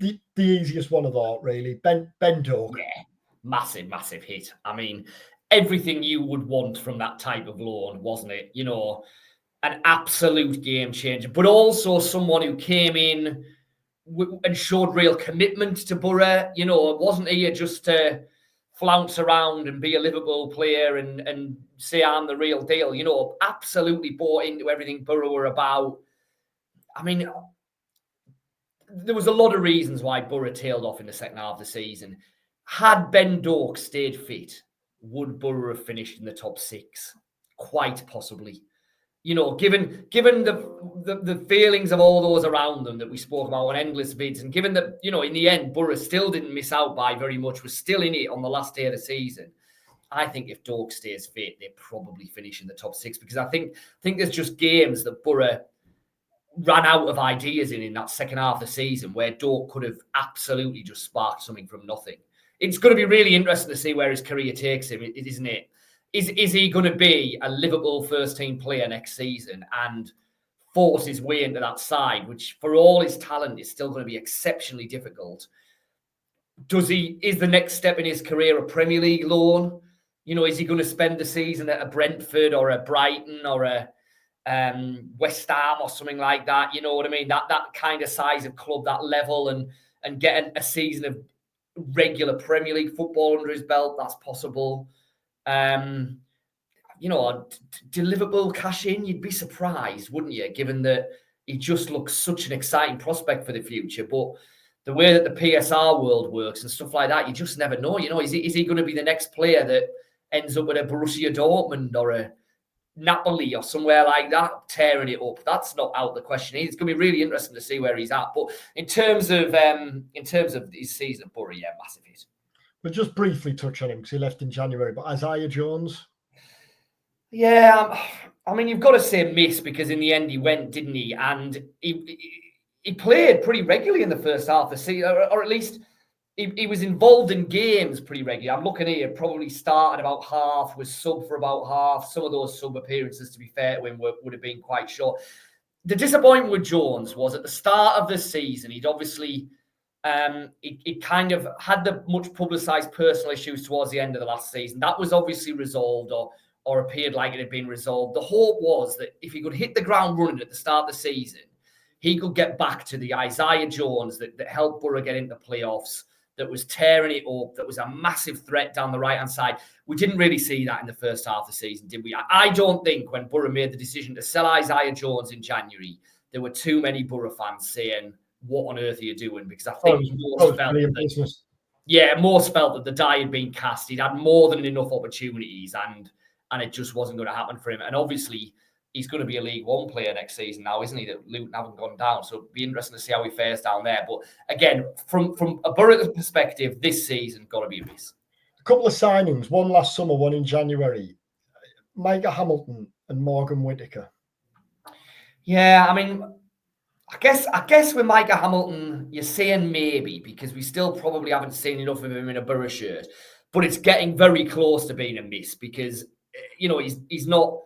The easiest one of all, really. Ben Doak. Yeah, massive hit. I mean, everything you would want from that type of loan, wasn't it? An absolute game changer, but also someone who came in and showed real commitment to Boro. Wasn't here just to flounce around and be a Liverpool player and say I'm the real deal. Absolutely bought into everything Boro were about. I mean, there was a lot of reasons why Boro tailed off in the second half of the season. Had Ben Doak stayed fit, would Boro have finished in the top 6? Quite possibly. Given the feelings of all those around them that we spoke about on endless vids, and given that, in the end, Boro still didn't miss out by very much, was still in it on the last day of the season. I think if Doak stays fit, they probably finish in the top 6 because I think there's just games that Boro ran out of ideas in that second half of the season where Doak could have absolutely just sparked something from nothing. It's going to be really interesting to see where his career takes him, isn't it? Is he going to be a Liverpool first-team player next season and force his way into that side, which for all his talent is still going to be exceptionally difficult? Is the next step in his career a Premier League loan? Is he going to spend the season at a Brentford or a Brighton or a West Ham or something like that? You know what I mean? That kind of size of club, that level, and get a season of regular Premier League football under his belt. That's possible. Do Liverpool cash in? You'd be surprised, wouldn't you? Given that he just looks such an exciting prospect for the future, but the way that the PSR world works and stuff like that, you just never know. Is he going to be the next player that ends up at a Borussia Dortmund or a Napoli or somewhere like that, tearing it up? That's not out of the question. It's going to be really interesting to see where he's at. But in terms of his season at Boro, massive hit. We'll just briefly touch on him because he left in January. But Isaiah Jones, I mean, you've got to say miss because in the end he went, didn't he? And he played pretty regularly in the first half of the season, or at least he was involved in games pretty regularly. I'm looking here, probably started about half, was sub for about half. Some of those sub appearances, to be fair to him, would have been quite short. The disappointment with Jones was at the start of the season, he'd obviously he kind of had the much publicised personal issues towards the end of the last season. That was obviously resolved or appeared like it had been resolved. The hope was that if he could hit the ground running at the start of the season, he could get back to the Isaiah Jones that helped Boro get into playoffs, that was tearing it up, that was a massive threat down the right-hand side. We didn't really see that in the first half of the season, did we? I don't think when Boro made the decision to sell Isaiah Jones in January, there were too many Boro fans saying, what on earth are you doing? Because I think most felt that the die had been cast. He'd had more than enough opportunities and it just wasn't going to happen for him. And obviously, he's going to be a League One player next season now, isn't he? That Luton haven't gone down. So it'd be interesting to see how he fares down there. But again, from a Boro perspective, this season got to be a miss. A couple of signings, one last summer, one in January. Micah Hamilton and Morgan Whittaker. Yeah, I mean, I guess with Micah Hamilton, you're saying maybe because we still probably haven't seen enough of him in a Boro shirt, but it's getting very close to being a miss because he's not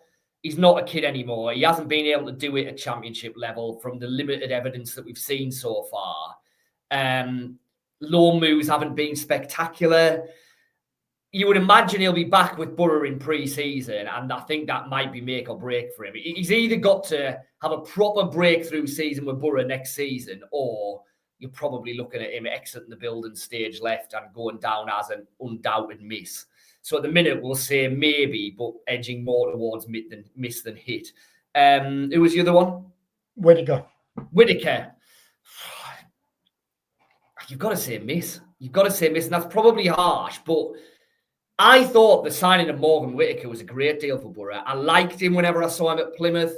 a kid anymore. He hasn't been able to do it at championship level from the limited evidence that we've seen so far. Loan moves haven't been spectacular. You would imagine he'll be back with Boro in pre-season, and I think that might be make or break for him. He's either got to have a proper breakthrough season with Boro next season, or you're probably looking at him exiting the building stage left and going down as an undoubted miss. So at the minute, we'll say maybe, but edging more towards miss than hit. Who was the other one? Whittaker. You've got to say miss. And that's probably harsh, but I thought the signing of Morgan Whittaker was a great deal for Boro. I liked him whenever I saw him at Plymouth.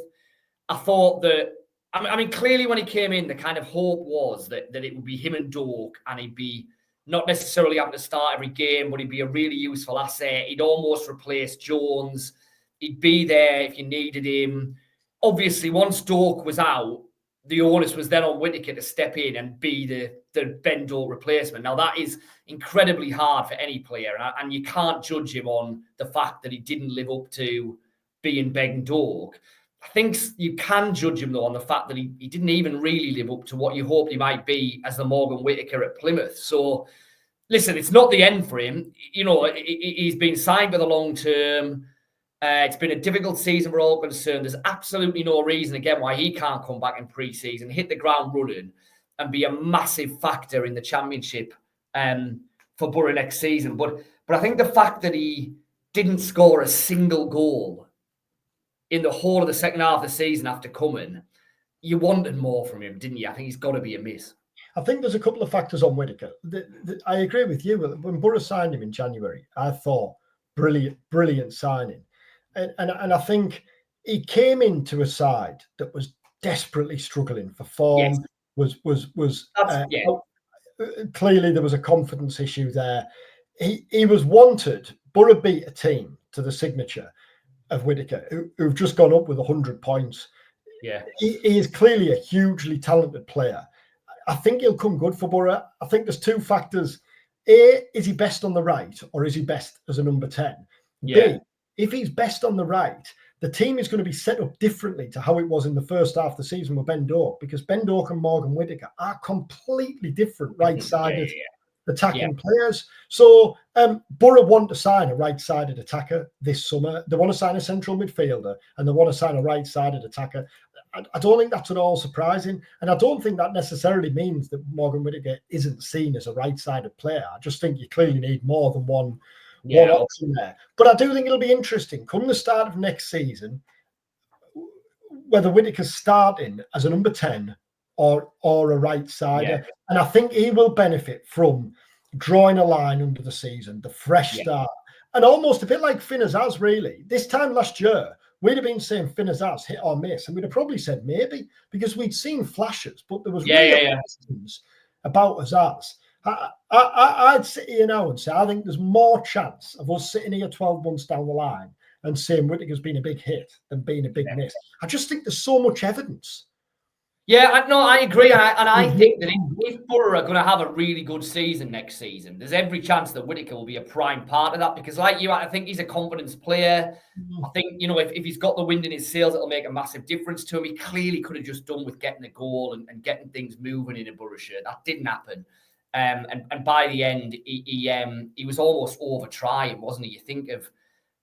I thought that, I mean, clearly when he came in, the kind of hope was that it would be him and Doak, and he'd be not necessarily having to start every game, but he'd be a really useful asset. He'd almost replace Jones. He'd be there if you needed him. Obviously, once Doak was out, the onus was then on Whittaker to step in and be the Ben Doak replacement. Now, that is incredibly hard for any player, and you can't judge him on the fact that he didn't live up to being Ben Doak. I think you can judge him, though, on the fact that he didn't even really live up to what you hoped he might be as the Morgan Whittaker at Plymouth. So, listen, it's not the end for him. He's been signed for the long term. It's been a difficult season, we're all concerned. There's absolutely no reason, again, why he can't come back in pre-season, hit the ground running, and be a massive factor in the championship for Boro next season. But I think the fact that he didn't score a single goal in the whole of the second half of the season after coming, you wanted more from him, didn't you? I think he's got to be a miss. I think there's a couple of factors on Whittaker. I agree with you. When Boro signed him in January, I thought brilliant signing. And I think he came into a side that was desperately struggling for form. Yes. Clearly there was a confidence issue there. He was wanted. Boro beat a team to the signature of Whittaker who've just gone up with 100 points. Yeah, he is clearly a hugely talented player. I think he'll come good for Boro. I think there's two factors. A, is he best on the right, or is he best as a number 10? Yeah. B, if he's best on the right, the team is going to be set up differently to how it was in the first half of the season with Ben Doak, because Ben Doak and Morgan Whittaker are completely different right-sided attacking players. So Boro want to sign a right-sided attacker this summer. They want to sign a central midfielder, and they want to sign a right-sided attacker. I don't think that's at all surprising, and I don't think that necessarily means that Morgan Whittaker isn't seen as a right-sided player. I just think you clearly need more than one option there. But I do think it'll be interesting come the start of next season whether Whittaker's starting as a number 10 or a right-sider. Yeah. And I think he will benefit from drawing a line under the season, the fresh start, and almost a bit like Finn Azaz, really. This time last year, we'd have been saying Finn Azaz hit or miss, and we'd have probably said maybe, because we'd seen flashes, but there was questions about Azaz. I'd sit here now and say I think there's more chance of us sitting here 12 months down the line and saying Whittaker's been a big hit than being a big miss. I just think there's so much evidence. Yeah, I agree. I think that if Boro are going to have a really good season next season, there's every chance that Whittaker will be a prime part of that, because like you, I think he's a confidence player. I think, if he's got the wind in his sails, it'll make a massive difference to him. He clearly could have just done with getting a goal and getting things moving in a Boro shirt. That didn't happen. And by the end, he was almost over trying, wasn't he? You think of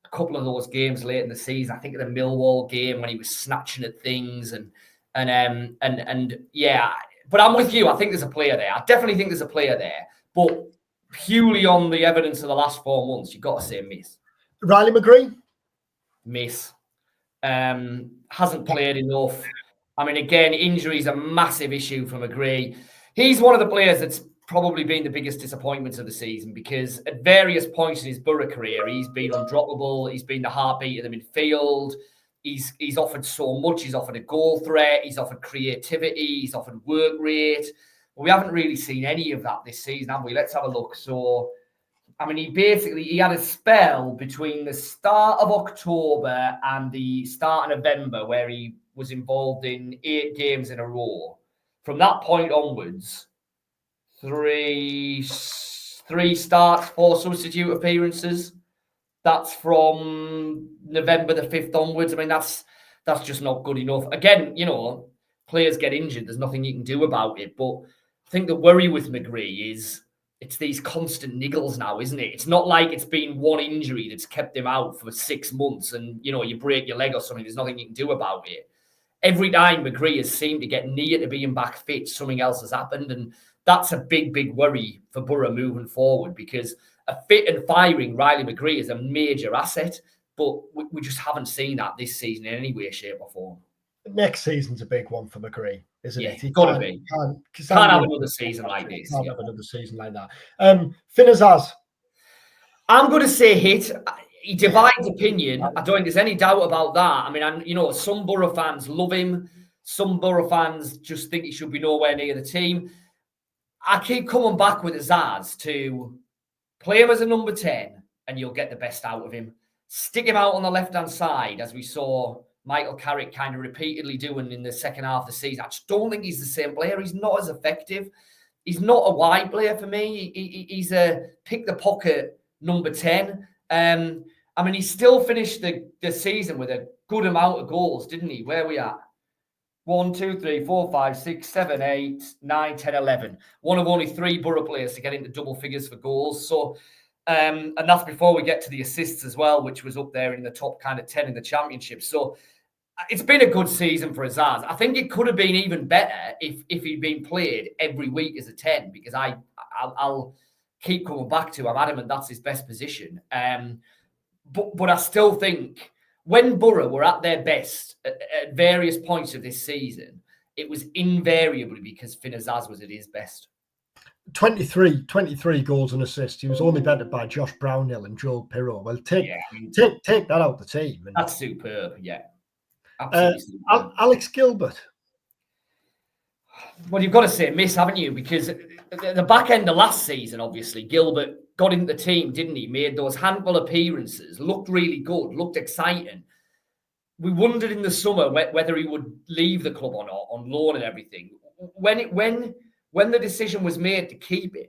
a couple of those games late in the season. I think of the Millwall game when he was snatching at things, and And yeah, but I'm with you. I think there's a player there. I definitely think there's a player there. But purely on the evidence of the last 4 months, you've got to say miss. Riley McGree? Miss. Hasn't played enough. I mean, again, injury is a massive issue for McGree. He's one of the players that's probably been the biggest disappointment of the season, because at various points in his Boro career, he's been undroppable. He's been the heartbeat of the midfield. He's offered so much. He's offered a goal threat. He's offered creativity. He's offered work rate. But we haven't really seen any of that this season, have we? Let's have a look. So, I mean, he had a spell between the start of October and the start of November where he was involved in 8 games in a row. From that point onwards, three starts, 4 substitute appearances. That's from November the 5th onwards. I mean, that's just not good enough. Again, players get injured. There's nothing you can do about it. But I think the worry with McGree is it's these constant niggles now, isn't it? It's not like it's been one injury that's kept him out for 6 months and, you break your leg or something. There's nothing you can do about it. Every time McGree has seemed to get near to being back fit, something else has happened. And that's a big, big worry for Boro moving forward, because a fit and firing Riley McGree is a major asset, but we just haven't seen that this season in any way, shape or form. Next season's a big one for McGree, isn't it? He got to be. Can't have another season like this. Can't have another season like that. Finn Azaz. I'm going to say hit. He divides opinion. I don't think there's any doubt about that. I mean, some Boro fans love him. Some Boro fans just think he should be nowhere near the team. I keep coming back with Azaz to play him as a number 10 and you'll get the best out of him. Stick him out on the left-hand side, as we saw Michael Carrick kind of repeatedly doing in the second half of the season. I just don't think he's the same player. He's not as effective. He's not a wide player for me. He's a pick-the-pocket number 10. I mean, he still finished the season with a good amount of goals, didn't he? Where are we at? 1, 2, 3, 4, 5, 6, 7, 8, 9, 10, 11. One of only 3 Boro players to get into double figures for goals. So, and that's before we get to the assists as well, which was up there in the top kind of 10 in the championship. So it's been a good season for Azaz. I think it could have been even better if he'd been played every week as a 10, because I'll keep coming back to, I'm adamant that's his best position. But I still think when Boro were at their best at various points of this season, it was invariably because Finn Azaz was at his best. 23 goals and assists. He was only bettered by Josh Brownhill and Joel Pirro. Well, take that out of the team. And, that's superb, yeah. Absolutely superb. Alex Gilbert. Well, you've got to say miss, haven't you? Because the back end of last season, obviously, Gilbert got into the team, didn't he? Made those handful of appearances, looked really good, looked exciting. We wondered in the summer whether he would leave the club or not, on loan and everything. When the decision was made to keep him,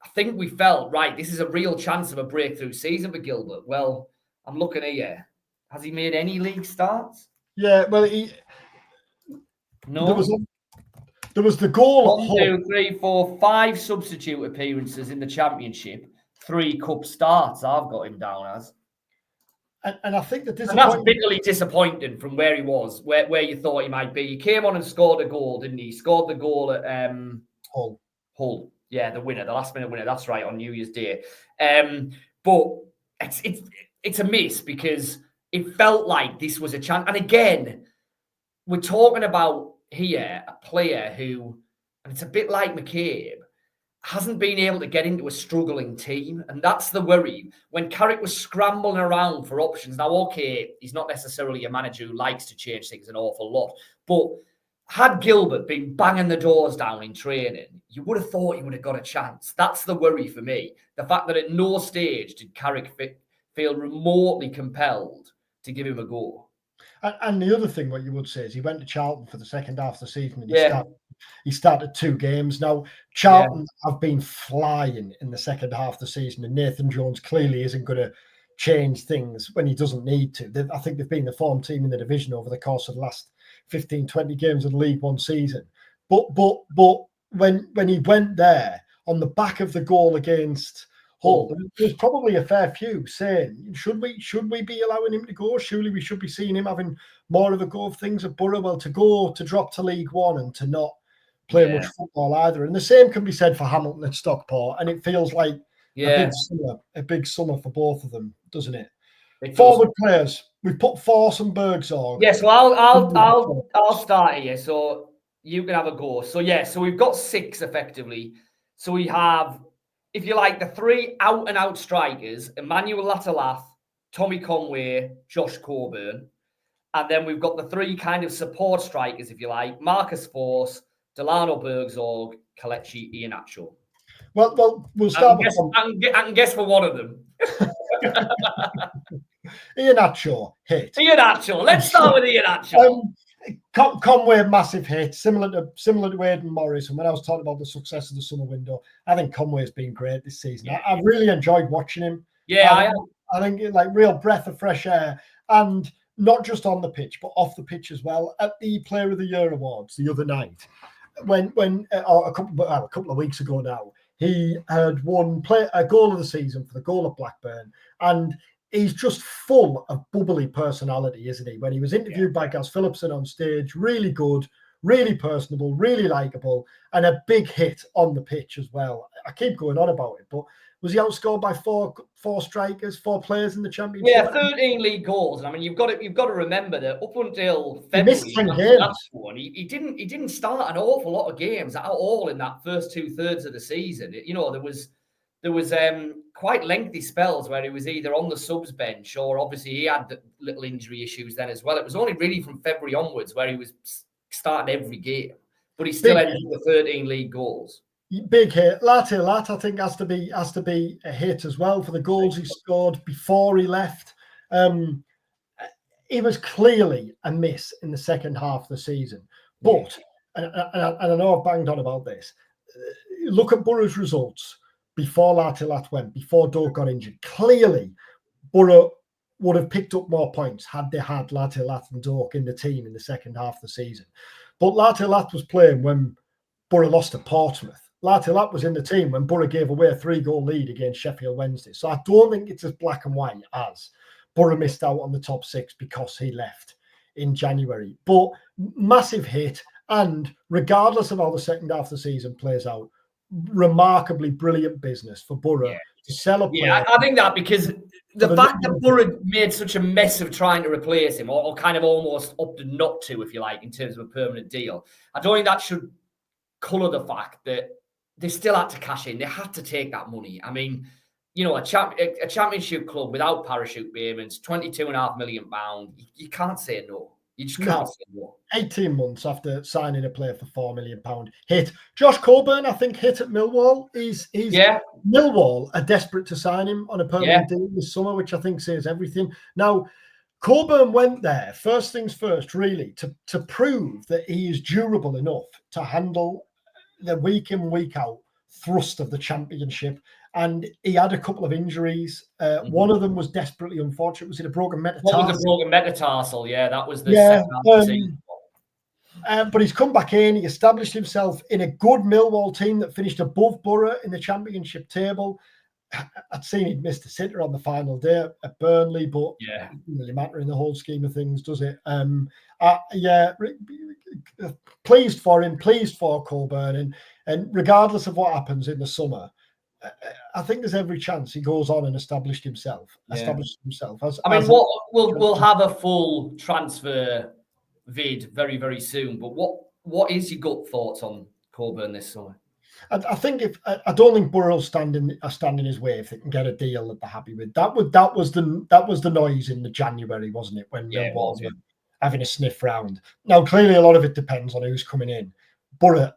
I think we felt, right, this is a real chance of a breakthrough season for Gilbert. Well, I'm looking here. Has he made any league starts? Yeah, well, no. There was the goal. 1, 2, 3, 4, 5 substitute appearances in the championship. 3 cup starts. I've got him down as. And I think that that's bitterly disappointing from where he was, where you thought he might be. He came on and scored a goal, didn't he? He scored the goal at Hull. Yeah, the winner, the last minute winner. That's right, on New Year's Day. But it's a miss, because it felt like this was a chance. And again, we're talking about here a player who, and it's a bit like McCabe, hasn't been able to get into a struggling team. And that's the worry. When Carrick was scrambling around for options, now, okay, he's not necessarily a manager who likes to change things an awful lot, but had Gilbert been banging the doors down in training, you would have thought he would have got a chance. That's the worry for me. The fact that at no stage did Carrick feel remotely compelled to give him a go. And the other thing, what you would say, is he went to Charlton for the second half of the season, and he started 2 games. Now, Charlton have been flying in the second half of the season, and Nathan Jones clearly isn't going to change things when he doesn't need to. I think they've been the form team in the division over the course of the last 15, 20 games of the League One season. But when he went there on the back of the goal against Hull, there's probably a fair few saying, should we be allowing him to go? Surely we should be seeing him having more of a go of things at Boro. Well, to drop to League One and to not play much football either. And the same can be said for Hamilton and Stockport. And it feels like a big summer for both of them, doesn't it? Forward players, we've put Force and Bergsorg. Yeah, so I'll start here. So you can have a go. So so we've got 6 effectively. So we have, if you like, the 3 out-and-out strikers: Emmanuel Latalath, Tommy Conway, Josh Coburn. And then we've got the 3 kind of support strikers, if you like: Marcus Force, Delano Bergsorg, Kelechi Iheanacho. Well, we'll start with... I can guess for one of them. Iheanacho hit. Iheanacho. Let's start with Iheanacho. Conway, massive hit, similar to Aidan Morris. And when I was talking about the success of the summer window, I think Conway's been great this season. I've really enjoyed watching him. Yeah, I think like real breath of fresh air, and not just on the pitch, but off the pitch as well. At the Player of the Year awards the other night, when a couple of weeks ago now, he had won a goal of the season for the goal at Blackburn, and he's just full of bubbly personality, isn't he? When he was interviewed by Gaz Phillipson on stage, really good, really personable, really likeable, and a big hit on the pitch as well. I keep going on about it, but was he outscored by four strikers, 4 players in the championship? Yeah, 13 league goals. And I mean, you've got to remember that up until February, he didn't start an awful lot of games at all in that first 2/3 of the season. You know, there was quite lengthy spells where he was either on the subs bench, or obviously he had little injury issues then as well. It was only really from February onwards where he was starting every game, but he still ended with 13 league goals. Big hit. Lat, I think, has to be a hit as well for the goals he scored before he left. He was clearly a miss in the second half of the season. But, and I know I've banged on about this, look at Boro's results before Lat went, before Doak got injured. Clearly, Boro would have picked up more points had they had Lat and Doak in the team in the second half of the season. But Lat was playing when Boro lost to Portsmouth. Lat was in the team when Boro gave away a 3-goal lead against Sheffield Wednesday. So I don't think it's as black and white as Boro missed out on the top 6 because he left in January. But massive hit, and regardless of how the second half of the season plays out, remarkably brilliant business for Boro to sell a player. Yeah, I think that because the fact that Boro made such a mess of trying to replace him, or kind of almost opted not to, if you like, in terms of a permanent deal, I don't think that should colour the fact that they still had to cash in. They had to take that money. I mean, you know, a championship club without parachute payments, £22.5 million, you can't say no. You just can't say no. 18 months after signing a player for £4 million. Hit. Josh Coburn, I think, hit at Millwall. Millwall are desperate to sign him on a permanent deal this summer, which I think says everything. Now, Coburn went there, first things first, really, to prove that he is durable enough to handle the week in, week out thrust of the championship. And he had a couple of injuries. One of them was desperately unfortunate. Was it a broken metatarsal? What was a broken metatarsal? Yeah, that was the second half season. But he's come back in. He established himself in a good Millwall team that finished above Boro in the championship table. I'd seen he'd missed a sitter on the final day at Burnley, but it doesn't really matter in the whole scheme of things, does it? Pleased for him, pleased for Coburn, and regardless of what happens in the summer, I think there's every chance he goes on and established himself. We'll have a full transfer vid very, very soon. But what is your gut thoughts on Coburn this summer? I think I don't think Boro will stand in his way if they can get a deal that they're happy with. That was the noise in the January, wasn't it? When Millwall were having a sniff round. Now clearly a lot of it depends on who's coming in. Boro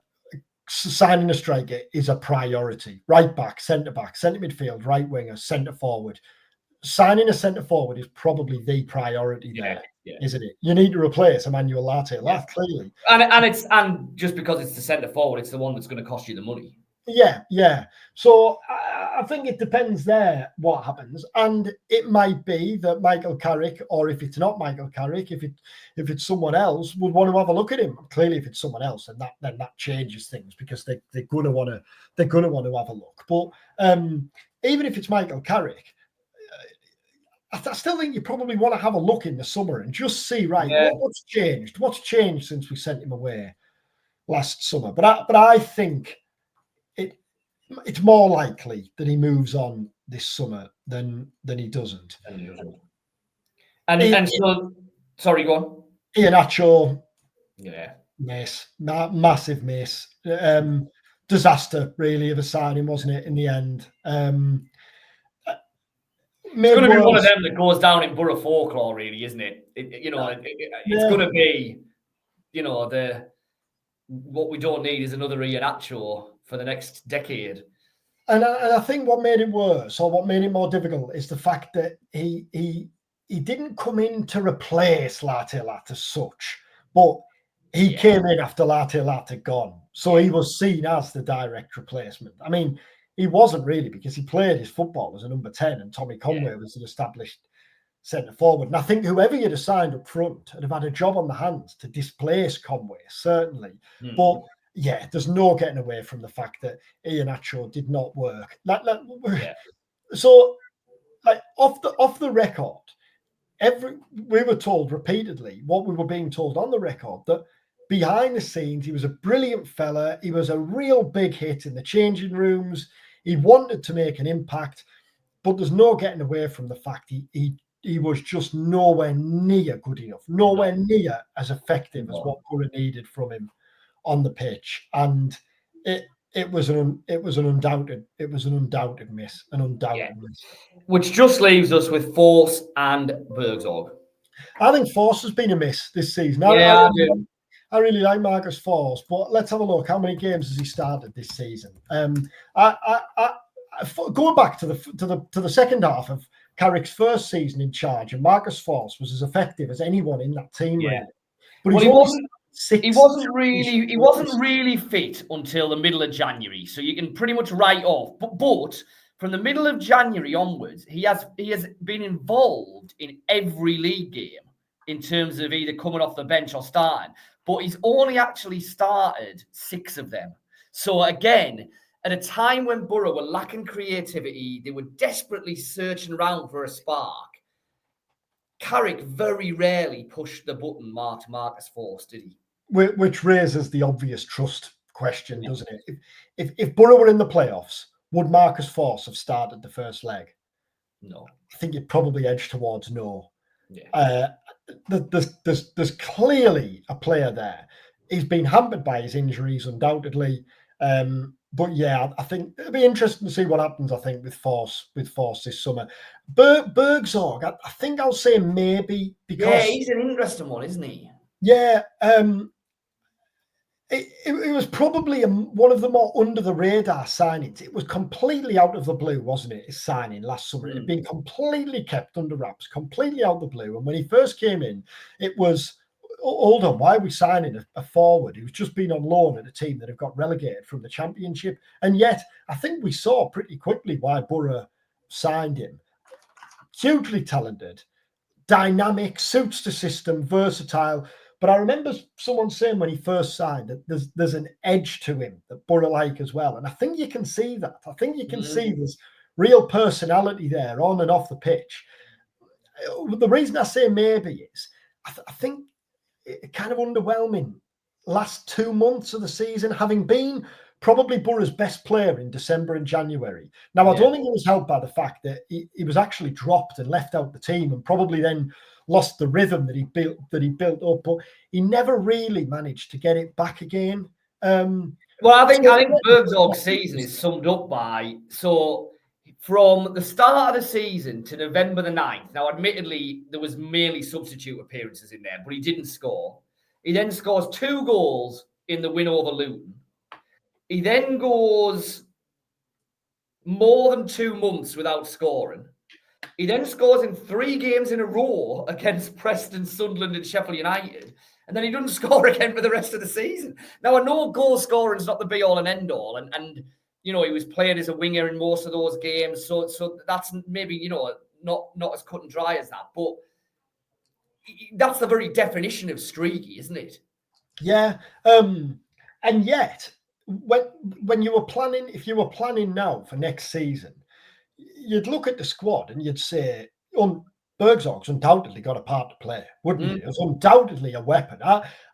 signing a striker is a priority. Right back, centre midfield, right winger, centre forward. Signing a centre forward is probably the priority there, isn't it? You need to replace Emmanuel Latalath, clearly. And just because it's the centre forward, it's the one that's going to cost you the money. Yeah. So I think it depends there what happens, and it might be that Michael Carrick, or if it's not Michael Carrick, if it's someone else, would want to have a look at him. Clearly, if it's someone else, then that changes things because they're going to want to have a look. But even if it's Michael Carrick, I still think you probably want to have a look in the summer and just see what's changed. What's changed since we sent him away last summer? But I think it's more likely that he moves on this summer than he doesn't. And so, sorry, go on. Iheanacho, miss, massive miss. Disaster, really, of a signing, wasn't it? In the end, it's going to be one of them that goes down in Boro folklore, really, isn't it? It's going to be, what we don't need is another Iheanacho for the next decade. And I think what made it worse, or what made it more difficult, is the fact that he didn't come in to replace Latte as such, but he came in after Latte had gone. So he was seen as the direct replacement. I mean, he wasn't really, because he played his football as a number 10 and Tommy Conway was an established centre forward. And I think whoever you'd have signed up front would have had a job on the hands to displace Conway, certainly. But yeah, there's no getting away from the fact that Iheanacho did not work. So, off the record, we were told repeatedly what we were being told on the record, that behind the scenes he was a brilliant fella. He was a real big hit in the changing rooms. He wanted to make an impact, but there's no getting away from the fact he was just nowhere near good enough, nowhere near as effective as what Boro needed from him on the pitch. And it was an undoubted miss, miss. Which just leaves us with Force and Bergzorg. I think Force has been a miss this season. I really like Marcus Force, but let's have a look. How many games has he started this season? Going back to the second half of Carrick's first season in charge, and Marcus Force was as effective as anyone in that team. Yeah. Really. But he wasn't really fit until the middle of January, so you can pretty much write off. But from the middle of January onwards, he has been involved in every league game in terms of either coming off the bench or starting. But he's only actually started 6 of them. So again, at a time when Boro were lacking creativity, they were desperately searching around for a spark. Carrick very rarely pushed the button marked Marcus Force, did he? Which raises the obvious trust question, doesn't it? If Boro were in the playoffs, would Marcus Force have started the first leg? No. I think you'd probably edge towards no. Yeah. There's clearly a player there. He's been hampered by his injuries, undoubtedly. But yeah, I think it'll be interesting to see what happens. I think with Force this summer. Bergzorg, I think I'll say maybe, because he's an interesting one, isn't he? Yeah, it was probably one of the more under the radar signings. It was completely out of the blue, wasn't it? His signing last summer, it had been completely kept under wraps, completely out of the blue. And when he first came in, it was, hold on, why are we signing a forward who's just been on loan at a team that have got relegated from the Championship? And yet, I think we saw pretty quickly why Boro signed him. Hugely talented, dynamic, suits the system, versatile. But I remember someone saying when he first signed that there's an edge to him that Boro like as well. And I think you can see that. I think you can see there's real personality there on and off the pitch. The reason I say maybe is I think it kind of underwhelming last 2 months of the season, having been probably Boro's best player in December and January. Now, I don't think it was helped by the fact that he was actually dropped and left out the team, and probably then lost the rhythm that he built up. But he never really managed to get it back again. Well, I think Bergzorg's season is summed up by, so from the start of the season to November the 9th. Now, admittedly, there was merely substitute appearances in there, but he didn't score. He then scores 2 goals in the win over Luton. He then goes more than 2 months without scoring. He then scores in 3 games in a row against Preston, Sunderland, and Sheffield United. And then he doesn't score again for the rest of the season. Now, I know goal scoring is not the be-all and end-all. And he was playing as a winger in most of those games. So that's maybe, not as cut and dry as that. But that's the very definition of streaky, isn't it? Yeah. And yet, when you were planning, if you were planning now for next season, you'd look at the squad and you'd say, Bergzorg's undoubtedly got a part to play, wouldn't he? It's undoubtedly a weapon.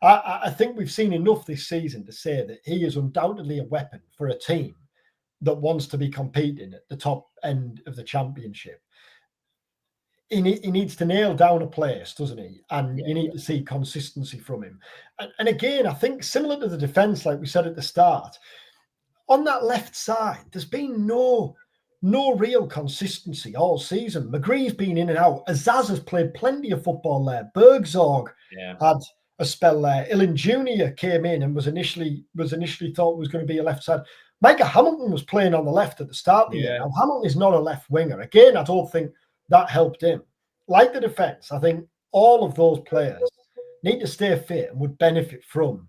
I think we've seen enough this season to say that he is undoubtedly a weapon for a team that wants to be competing at the top end of the championship. He needs to nail down a place, doesn't he? And you need to see consistency from him. And again, I think similar to the defence, like we said at the start, on that left side, there's been no real consistency all season. McGree's been in and out. Azaz has played plenty of football there. Bergzorg had a spell there. Ilin Jr. came in and was initially thought was going to be a left side. Micah Hamilton was playing on the left at the start of the year. Now, Hamilton is not a left winger. Again, I don't think that helped him. Like the defence, I think all of those players need to stay fit and would benefit from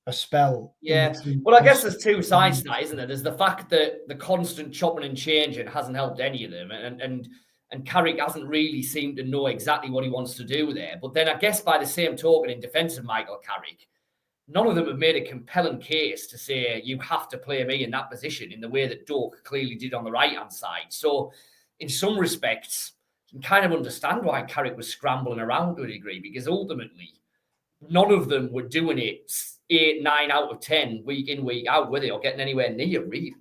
a spell. Yeah. Well, I guess there's two sides to that, isn't there? There's the fact that the constant chopping and changing hasn't helped any of them. And Carrick hasn't really seemed to know exactly what he wants to do there. But then I guess by the same token, in defence of Michael Carrick, none of them have made a compelling case to say you have to play me in that position in the way that Doak clearly did on the right-hand side. So in some respects, you can kind of understand why Carrick was scrambling around to a degree, because ultimately none of them were doing it 8, 9 out of 10 week in, week out, were they, or getting anywhere near, really.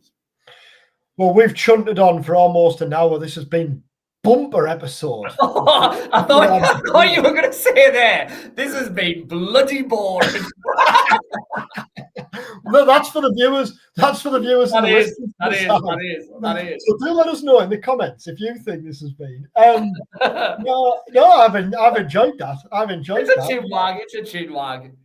Well, we've chunted on for almost an hour. This has been bumper episode. I thought you were going to say there, this has been bloody boring. No, that's for the viewers. That's for the viewers. That is. So do let us know in the comments if you think this has been. No, I've enjoyed that. It's a chin wag.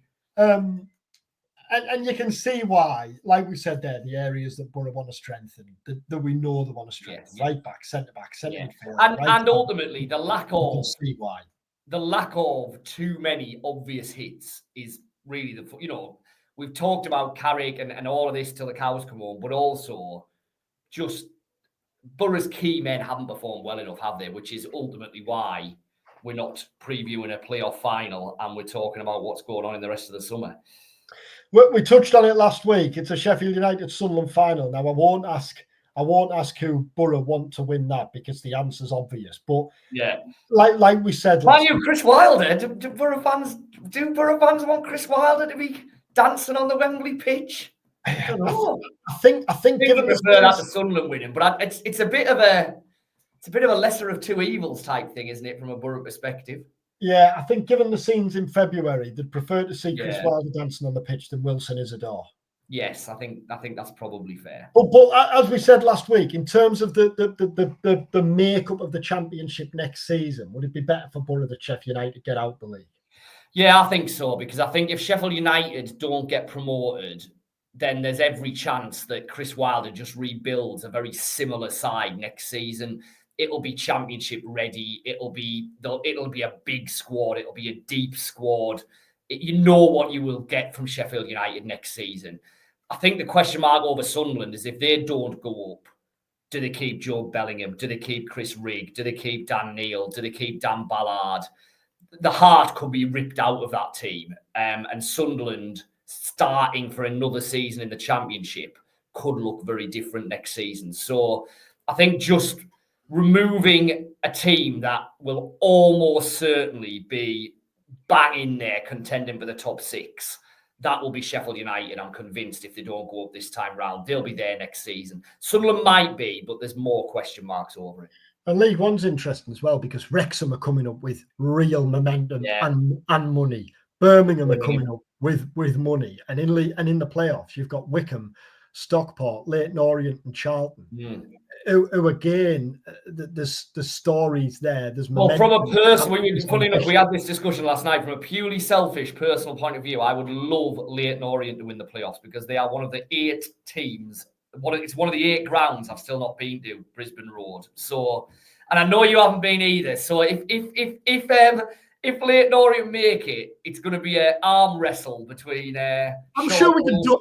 And you can see why, like we said there, the areas that Boro want to strengthen, that we know they want to strengthen, right back, centre midfield, and ultimately the lack of see why. The lack of too many obvious hits is really we've talked about Carrick and all of this till the cows come home, but also just Boro's key men haven't performed well enough, have they? Which is ultimately why we're not previewing a playoff final and we're talking about what's going on in the rest of the summer. We touched on it last week. It's a Sheffield United Sunderland final. Now I won't ask who Boro want to win that because the answer's obvious. But like we said, Chris Wilder. Do Boro fans want Chris Wilder to be dancing on the Wembley pitch? I don't know. I think given the prefer that to Sunderland winning, but it's a bit of a lesser of two evils type thing, isn't it, from a Boro perspective? Yeah, I think given the scenes in February, they'd prefer to see Chris Wilder dancing on the pitch than Wilson Isidore. Yes, I think that's probably fair. But as we said last week, in terms of the makeup of the championship next season, would it be better for Boro that Sheffield United get out the league? Yeah, I think so, because I think if Sheffield United don't get promoted, then there's every chance that Chris Wilder just rebuilds a very similar side next season. It'll be championship ready. It'll be a big squad. It'll be a deep squad. You know what you will get from Sheffield United next season. I think the question mark over Sunderland is if they don't go up, do they keep Joe Bellingham? Do they keep Chris Rigg? Do they keep Dan Neil? Do they keep Dan Ballard? The heart could be ripped out of that team. And Sunderland starting for another season in the championship could look very different next season. So I think just removing a team that will almost certainly be bang in there contending for the top 6, that will be Sheffield United. I'm convinced if they don't go up this time round, they'll be there next season. Sunderland might be, but there's more question marks over it. And League One's interesting as well because Wrexham are coming up with real momentum and money. Birmingham are coming up with money. And in the playoffs, you've got Wycombe, Stockport, Leyton Orient and Charlton. Who again, there's stories there. There's from a personal, funny enough, we had this discussion last night. From a purely selfish personal point of view, I would love Leyton Orient to win the playoffs because they are one of the 8 teams. It's one of the 8 grounds I've still not been to, Brisbane Road. So, and I know you haven't been either. So if Leyton Orient make it, it's going to be an arm wrestle between. I'm sure we can do.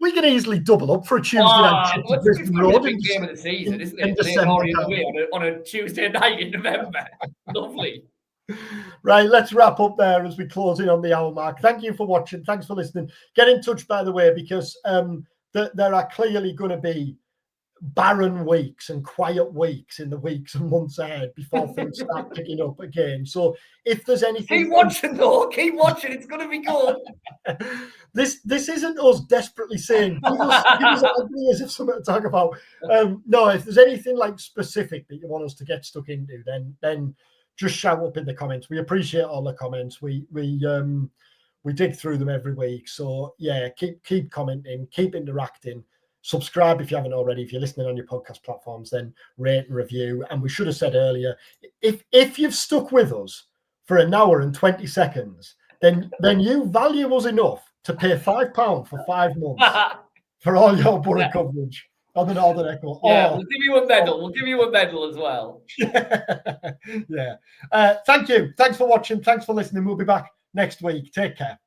we can easily double up for a Tuesday night trip to It's Brisbane going to Road be a big game of the season, isn't it? December. Away on a Tuesday night in November. Lovely. Right, let's wrap up there as we close in on the hour mark. Thank you for watching. Thanks for listening. Get in touch, by the way, because there are clearly going to be barren weeks and quiet weeks in the weeks and months ahead before things start picking up again. So if there's anything, keep watching though. Keep watching. It's going to be good. This isn't us desperately saying give us ideas of something to talk about. No, if there's anything like specific that you want us to get stuck into, then just shout up in the comments. We appreciate all the comments. We dig through them every week. So yeah, keep commenting, keep interacting. Subscribe if you haven't already. If you're listening on your podcast platforms, then rate and review. And we should have said earlier, if you've stuck with us for an hour and 20 seconds, then you value us enough to pay £5 for 5 months for all your Boro coverage on the Northern Echo. Yeah, we'll give you a medal. We'll give you a medal as well. Yeah. Thank you. Thanks for watching. Thanks for listening. We'll be back next week. Take care.